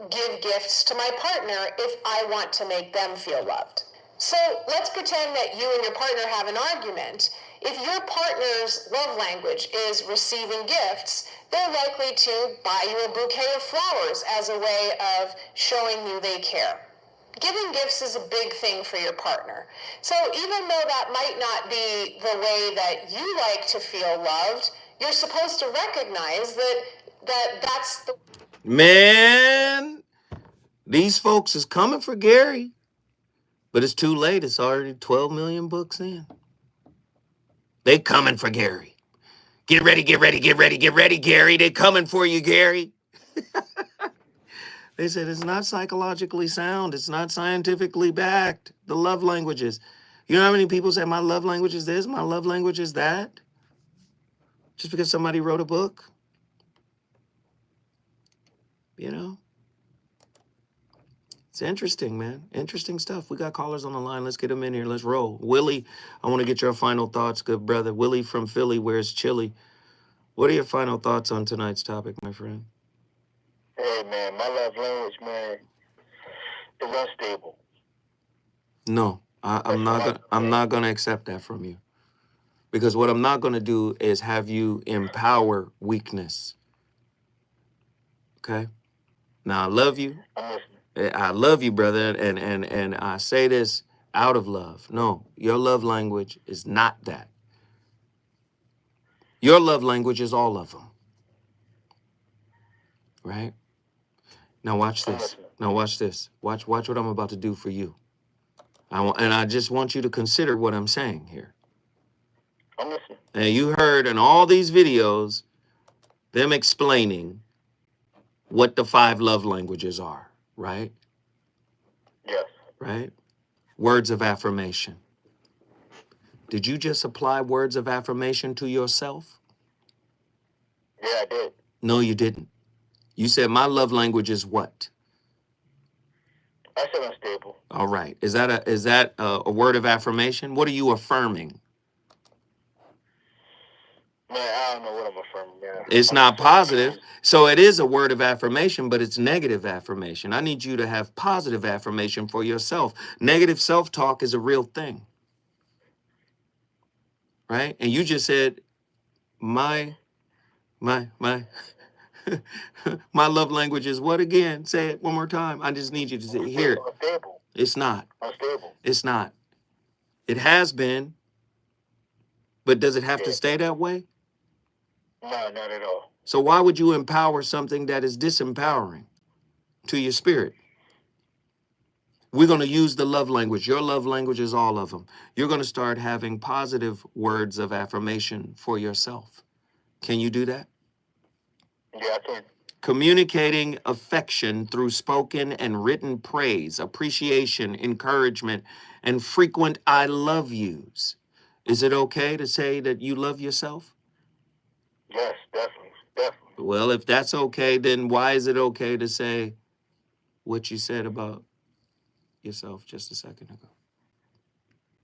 give gifts to my partner if I want to make them feel loved. So let's pretend that you and your partner have an argument. If your partner's love language is receiving gifts, they're likely to buy you a bouquet of flowers as a way of showing you they care. Giving gifts is a big thing for your partner. So even though that might not be the way that you like to feel loved, you're supposed to recognize that's the... Man, these folks is coming for Gary. But it's too late. It's already 12 million books in. They coming for Gary. Get ready, get ready, get ready, get ready, Gary. They coming for you, Gary. They said it's not psychologically sound. It's not scientifically backed. The love languages. You know how many people say my love language is this, my love language is that? Just because somebody wrote a book? You know? It's interesting, man. Interesting stuff. We got callers on the line. Let's get them in here. Let's roll. Willie, I want to get your final thoughts, good brother. Willie from Philly, where's Chili? What are your final thoughts on tonight's topic, my friend? Hey, man, my love language, man, is unstable. No, I'm not gonna accept that from you. Because what I'm not gonna do is have you empower weakness. Okay? Now I love you. I love you, brother, and I say this out of love. No, your love language is not that. Your love language is all of them. Right? Now watch this. Now watch this. Watch what I'm about to do for you. And I just want you to consider what I'm saying here. I'm listening. And you heard in all these videos them explaining what the 5 love languages are, right? Yes. Right? Words of affirmation. Did you just apply words of affirmation to yourself? Yeah, I did. No, you didn't. You said my love language is what? I said unstable. All right. Is that a word of affirmation? What are you affirming? Man, I don't know what I'm affirming. Yeah. It's not positive. So it is a word of affirmation, but it's negative affirmation. I need you to have positive affirmation for yourself. Negative self-talk is a real thing. Right? And you just said my my love language is what again? Say it one more time. I just need you to hear it. Unstable. It's not. Unstable. It's not. It has been, but does it have to stay that way? No, not at all. So why would you empower something that is disempowering to your spirit? We're going to use the love language. Your love language is all of them. You're going to start having positive words of affirmation for yourself. Can you do that? Yeah, I can. Communicating affection through spoken and written praise, appreciation, encouragement, and frequent I love yous. Is it okay to say that you love yourself? Yes, definitely. Definitely. Well, if that's okay, then why is it okay to say what you said about yourself just a second ago?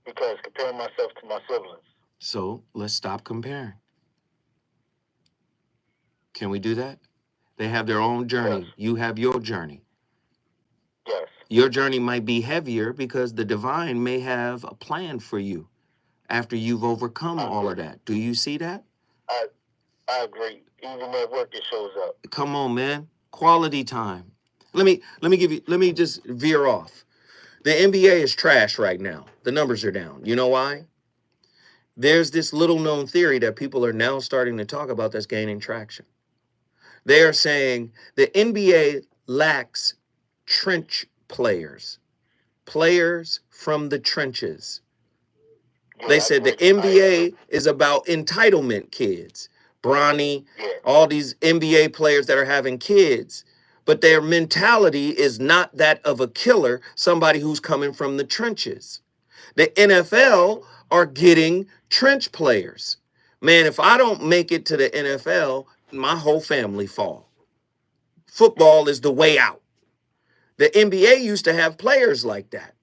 Because comparing myself to my siblings. So let's stop comparing. Can we do that? They have their own journey. Yes. You have your journey. Yes. Your journey might be heavier because the divine may have a plan for you after you've overcome all of that. Do you see that? I agree. Even at work, it shows up. Come on, man. Quality time. Let me just veer off. The NBA is trash right now. The numbers are down. You know why? There's this little known theory that people are now starting to talk about that's gaining traction. They are saying the NBA lacks trench players, players from the trenches. They said the NBA is about entitlement kids. Bronny, all these NBA players that are having kids, but their mentality is not that of a killer, somebody who's coming from the trenches. The NFL are getting trench players. Man, if I don't make it to the NFL, my whole family fall. Football is the way out. The NBA used to have players like that.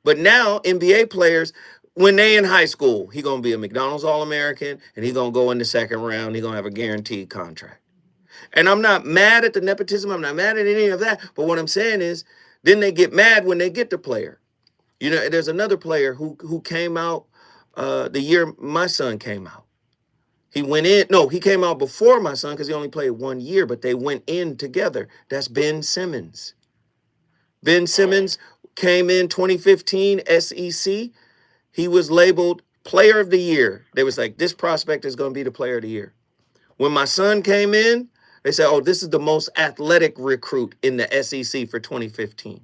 But now NBA players, when they in high school, he going to be a McDonald's All-American and he going to go in the second round. He going to have a guaranteed contract. And I'm not mad at the nepotism. I'm not mad at any of that. But what I'm saying is, then they get mad when they get the player. You know, there's another player who came out the year my son came out. He went in. No, he came out before my son because he only played 1 year, but they went in together. That's Ben Simmons. Ben Simmons came in 2015 SEC. He was labeled Player of the Year. They was like, this prospect is going to be the Player of the Year. When my son came in, they said, oh, this is the most athletic recruit in the SEC for 2015,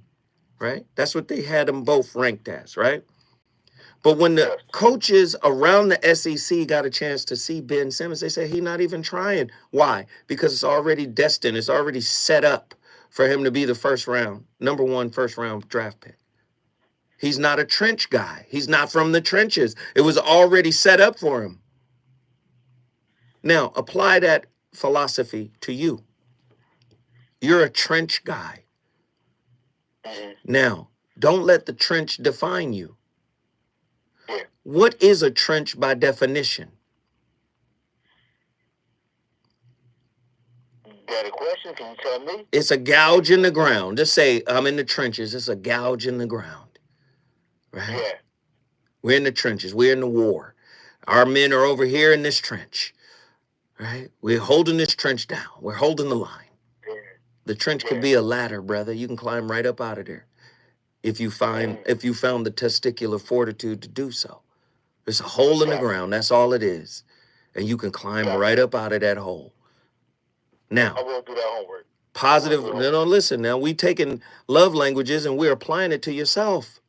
right? That's what they had them both ranked as, right? But when the coaches around the SEC got a chance to see Ben Simmons, they said he's not even trying. Why? Because it's already destined. It's already set up for him to be the number one first round draft pick. He's not a trench guy. He's not from the trenches. It was already set up for him. Now, apply that philosophy to you. You're a trench guy. Now, don't let the trench define you. What is a trench by definition? Got a question? Can you tell me? It's a gouge in the ground. Just say, I'm in the trenches. It's a gouge in the ground. Right? Yeah. We're in the trenches. We're in the war. Our men are over here in this trench. Right? We're holding this trench down. We're holding the line. Yeah. The trench could be a ladder, brother. You can climb right up out of there. If you found the testicular fortitude to do so. There's a hole in the ground. That's all it is. and you can climb right up out of that hole. Now, I will do that homework. positive, no, listen, now we taking love languages and we're applying it to yourself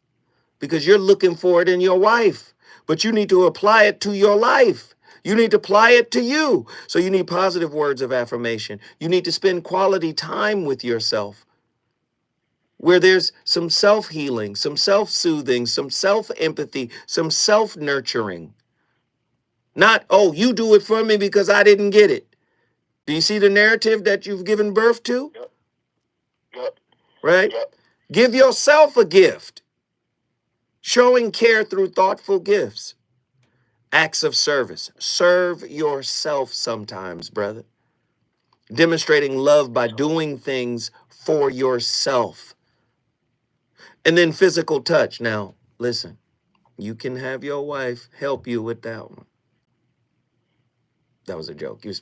because you're looking for it in your wife, but you need to apply it to your life. You need to apply it to you. So you need positive words of affirmation. You need to spend quality time with yourself where there's some self-healing, some self-soothing, some self-empathy, some self-nurturing. Not, oh, you do it for me because I didn't get it. Do you see the narrative that you've given birth to? Yep. Right? Yep. Give yourself a gift. Showing care through thoughtful gifts. Acts of service. Serve yourself sometimes, brother. Demonstrating love by doing things for yourself. And then physical touch. Now, listen, you can have your wife help you with that one. That was a joke. You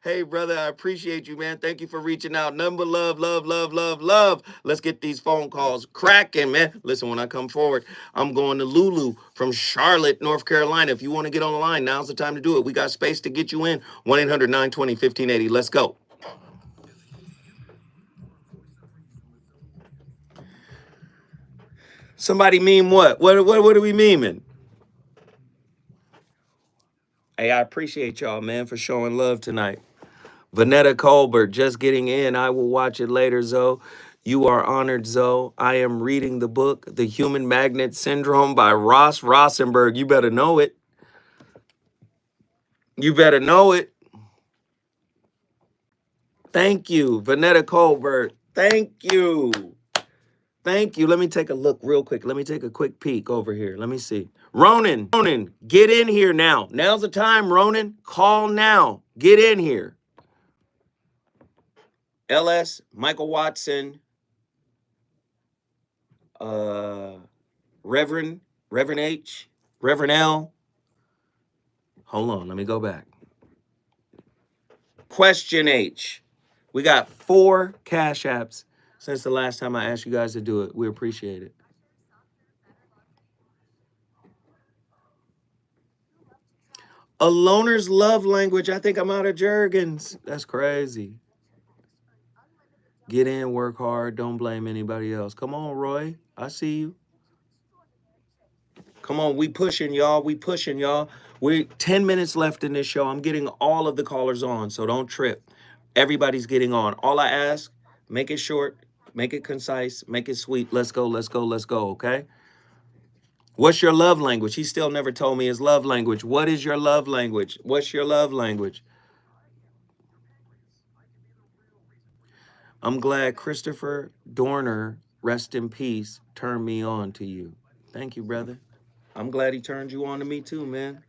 Hey, brother, I appreciate you, man. Thank you for reaching out. Number love, love, love, love, love. Let's get these phone calls cracking, man. Listen, when I come forward, I'm going to Lulu from Charlotte, North Carolina. If you want to get on the line, now's the time to do it. We got space to get you in. 1-800-920-1580. Let's go. Somebody meme what? What are we memeing? Hey, I appreciate y'all, man, for showing love tonight. Vanetta Colbert, just getting in. I will watch it later, Zoe. You are honored, Zoe. I am reading the book, The Human Magnet Syndrome by Ross Rosenberg. You better know it. You better know it. Thank you, Vanetta Colbert. Thank you. Thank you. Let me take a look real quick. Let me take a quick peek over here. Let me see. Ronan, get in here now. Now's the time, Ronan. Call now. Get in here. LS, Michael Watson, Reverend H, Reverend L. Hold on, let me go back. Question H. We got 4 Cash Apps since the last time I asked you guys to do it. We appreciate it. A loner's love language. I think I'm out of jargons. That's crazy. Get in, work hard. Don't blame anybody else. Come on, Roy. I see you. Come on, we pushing, y'all. We pushing, y'all. We're 10 minutes left in this show. I'm getting all of the callers on, so don't trip. Everybody's getting on. All I ask, make it short, make it concise, make it sweet. Let's go, let's go, let's go, okay? What's your love language? He still never told me his love language. What is your love language? What's your love language? I'm glad Christopher Dorner, rest in peace, turned me on to you. Thank you, brother. I'm glad he turned you on to me too, man.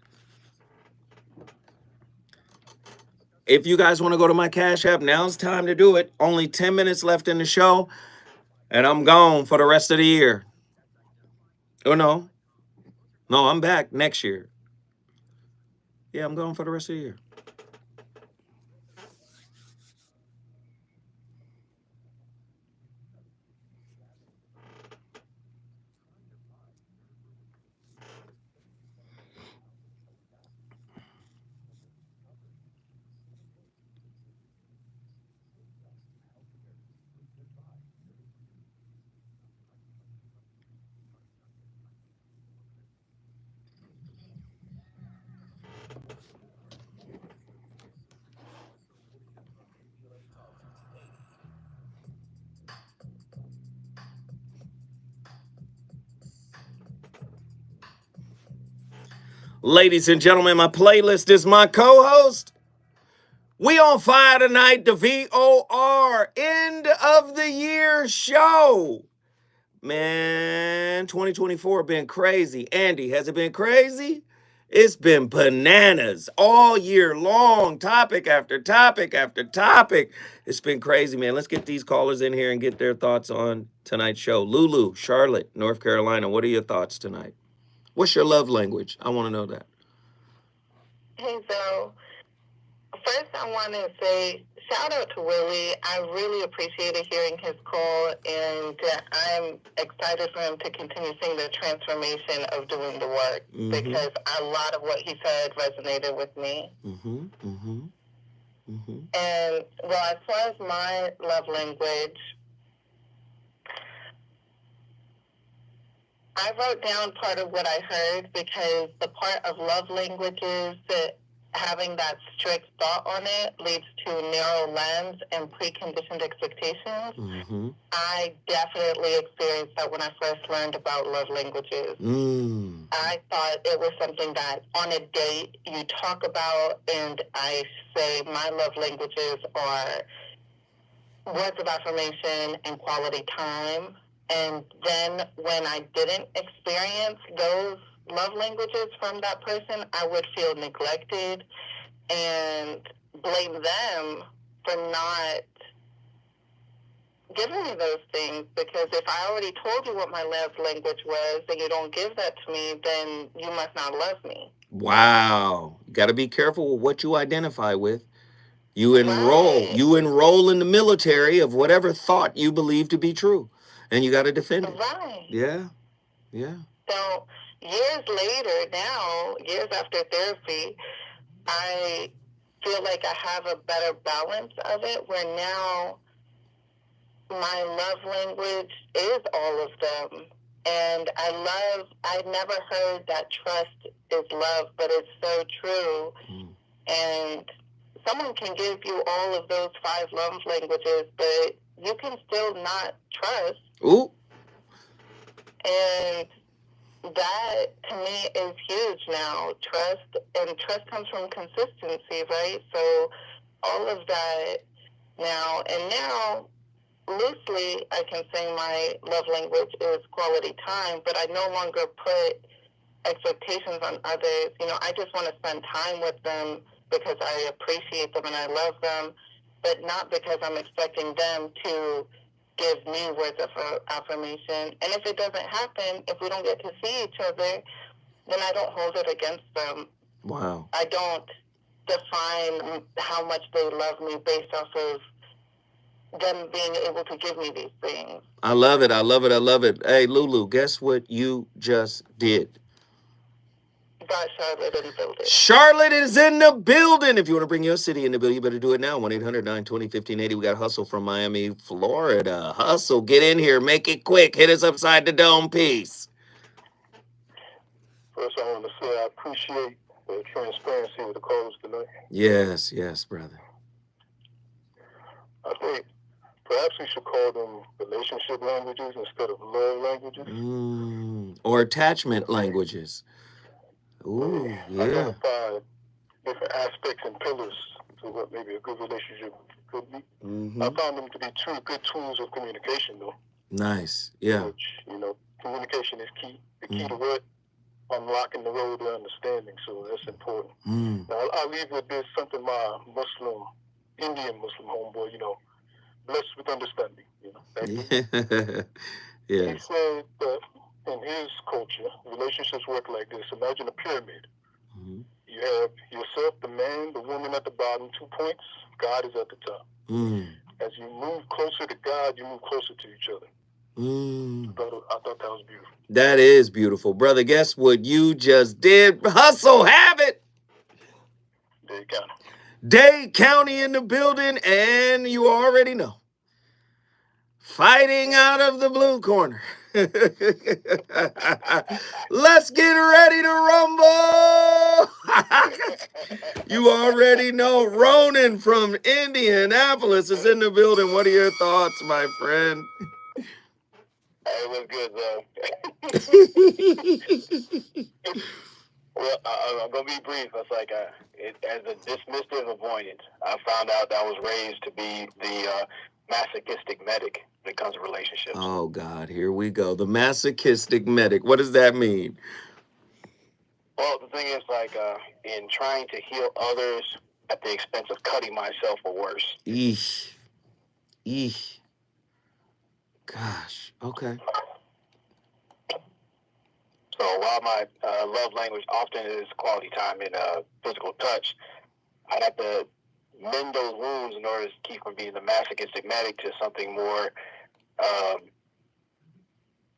If you guys want to go to my Cash App, now's time to do it. Only 10 minutes left in the show, and I'm gone for the rest of the year. Oh, no. No, I'm back next year. Yeah, I'm gone for the rest of the year. Ladies and gentlemen, my playlist is my co-host. We on fire tonight, the VOR end of the year show. Man, 2024 been crazy. Andy, has it been crazy? It's been bananas all year long, topic after topic after topic. It's been crazy, man. Let's get these callers in here and get their thoughts on tonight's show. Lulu, Charlotte, North Carolina, what are your thoughts tonight? What's your love language? I want to know that. Hey, so first I want to say shout out to Willie. I really appreciated hearing his call, and I'm excited for him to continue seeing the transformation of doing the work, because a lot of what he said resonated with me. And, well, as far as my love language, I wrote down part of what I heard, because the part of love languages that having that strict thought on it leads to narrow lens and preconditioned expectations. I definitely experienced that when I first learned about love languages. I thought it was something that on a date you talk about, and I say my love languages are words of affirmation and quality time. And then when I didn't experience those love languages from that person, I would feel neglected and blame them for not giving me those things, because if I already told you what my love language was and you don't give that to me, then you must not love me. Wow. You got to be careful with what you identify with. You enroll in the military of whatever thought you believe to be true, and you got to defend it. Yeah. So years later now, years after therapy, I feel like I have a better balance of it, where now my love language is all of them. And I never heard that trust is love, but it's so true. And someone can give you all of those 5 love languages, but you can still not trust. Ooh. And that, to me, is huge now. Trust comes from consistency, right? So all of that now, and now, loosely, I can say my love language is quality time, but I no longer put expectations on others. I just want to spend time with them because I appreciate them and I love them, but not because I'm expecting them to give me words of affirmation. And if it doesn't happen, if we don't get to see each other, then I don't hold it against them. Wow. I don't define how much they love me based off of them being able to give me these things. I love it. Hey, Lulu, guess what you just did? Got Charlotte in the building. Charlotte is in the building. If you want to bring your city in the building, you better do it now. 1-800-920-1580. We got Hustle from Miami, Florida. Hustle, get in here. Make it quick. Hit us upside the dome. Peace. First, I want to say I appreciate the transparency with the calls tonight. Yes, brother. I think perhaps we should call them relationship languages instead of love languages. Or attachment languages. Ooh, yeah. Identify different aspects and pillars to what maybe a good relationship could be. I found them to be 2 good tools of communication, though. Nice, yeah. Which, communication is key. The key to what? Unlocking the road to understanding, so that's important. Now, I'll leave with this, something my Indian Muslim homeboy, blessed with understanding, Yes. He said that in his culture, relationships work like this. Imagine a pyramid. You have yourself, the man, the woman at the bottom, 2 points. God is at the top. As you move closer to God, you move closer to each other. I thought that was beautiful. That is beautiful. Brother, guess what you just did? Hustle, have it. Dade County in the building, and you already know. Fighting out of the blue corner. Let's get ready to rumble. You already know Ronan from Indianapolis is in the building. What are your thoughts, my friend? It was good, though. Well, I'm going to be brief. It's like, as a dismissive avoidant, I found out that I was raised to be the masochistic medic when it comes to relationships. Oh, God, here we go. The masochistic medic. What does that mean? Well, the thing is, in trying to heal others at the expense of cutting myself or worse. Eesh. Gosh, okay. So while my love language often is quality time and physical touch, I'd have to mend those wounds in order to keep from being the masochistic to something more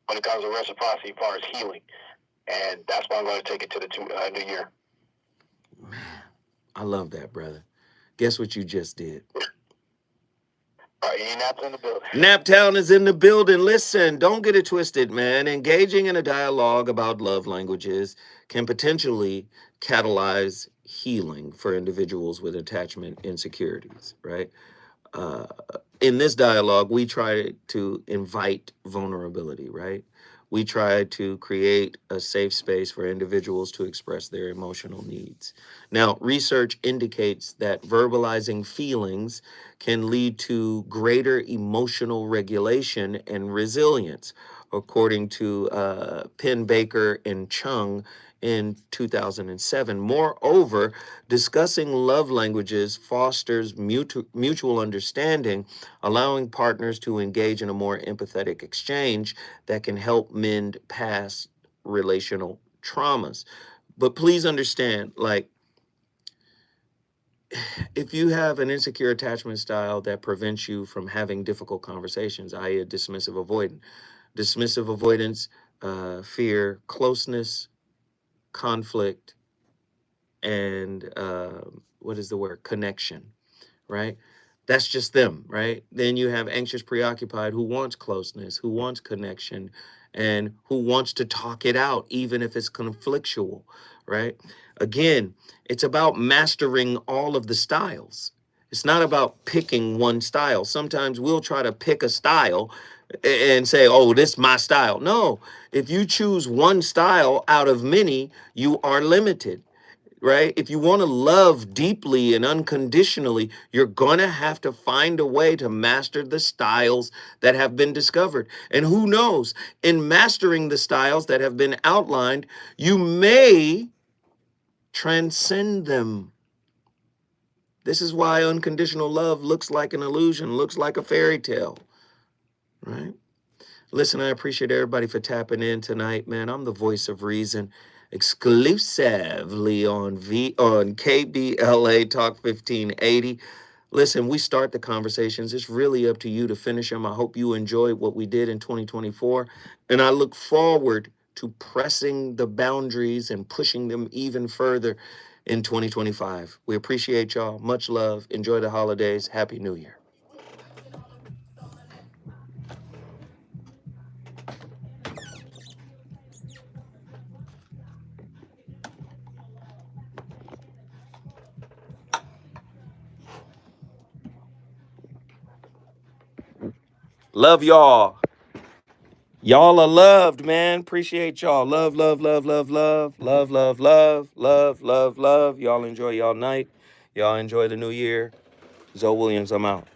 when it comes to reciprocity as far as healing. And that's why I'm going to take it to the new year. Man, I love that, brother. Guess what you just did? All right, Nap's in the building. Naptown is in the building. Listen, don't get it twisted, man. Engaging in a dialogue about love languages can potentially catalyze healing for individuals with attachment insecurities, right? In this dialogue, we try to invite vulnerability, right? We try to create a safe space for individuals to express their emotional needs. Now, research indicates that verbalizing feelings can lead to greater emotional regulation and resilience, according to Penn Baker and Chung in 2007. Moreover, discussing love languages fosters mutual understanding, allowing partners to engage in a more empathetic exchange that can help mend past relational traumas. But please understand, like, if you have an insecure attachment style that prevents you from having difficult conversations, i.e. a dismissive avoidance, fear closeness, conflict, and what is the word? Connection, right? That's just them, right? Then you have anxious preoccupied who wants closeness, who wants connection, and who wants to talk it out, even if it's conflictual, right? Again, it's about mastering all of the styles. It's not about picking one style. Sometimes we'll try to pick a style and say, oh, this is my style. No, if you choose one style out of many, you are limited, right? If you want to love deeply and unconditionally, you're going to have to find a way to master the styles that have been discovered. And who knows, in mastering the styles that have been outlined, you may transcend them. This is why unconditional love looks like an illusion, looks like a fairy tale, right? Listen, I appreciate everybody for tapping in tonight, man. I'm the voice of reason, exclusively on KBLA Talk 1580. Listen, we start the conversations. It's really up to you to finish them. I hope you enjoyed what we did in 2024, and I look forward to pressing the boundaries and pushing them even further in 2025. We appreciate y'all. Much love. Enjoy the holidays. Happy New Year. Love y'all. Y'all are loved, man. Appreciate y'all. Love, love, love, love, love, love, love, love, love, love, love. Y'all enjoy y'all night. Y'all enjoy the new year. Zoe Williams, I'm out.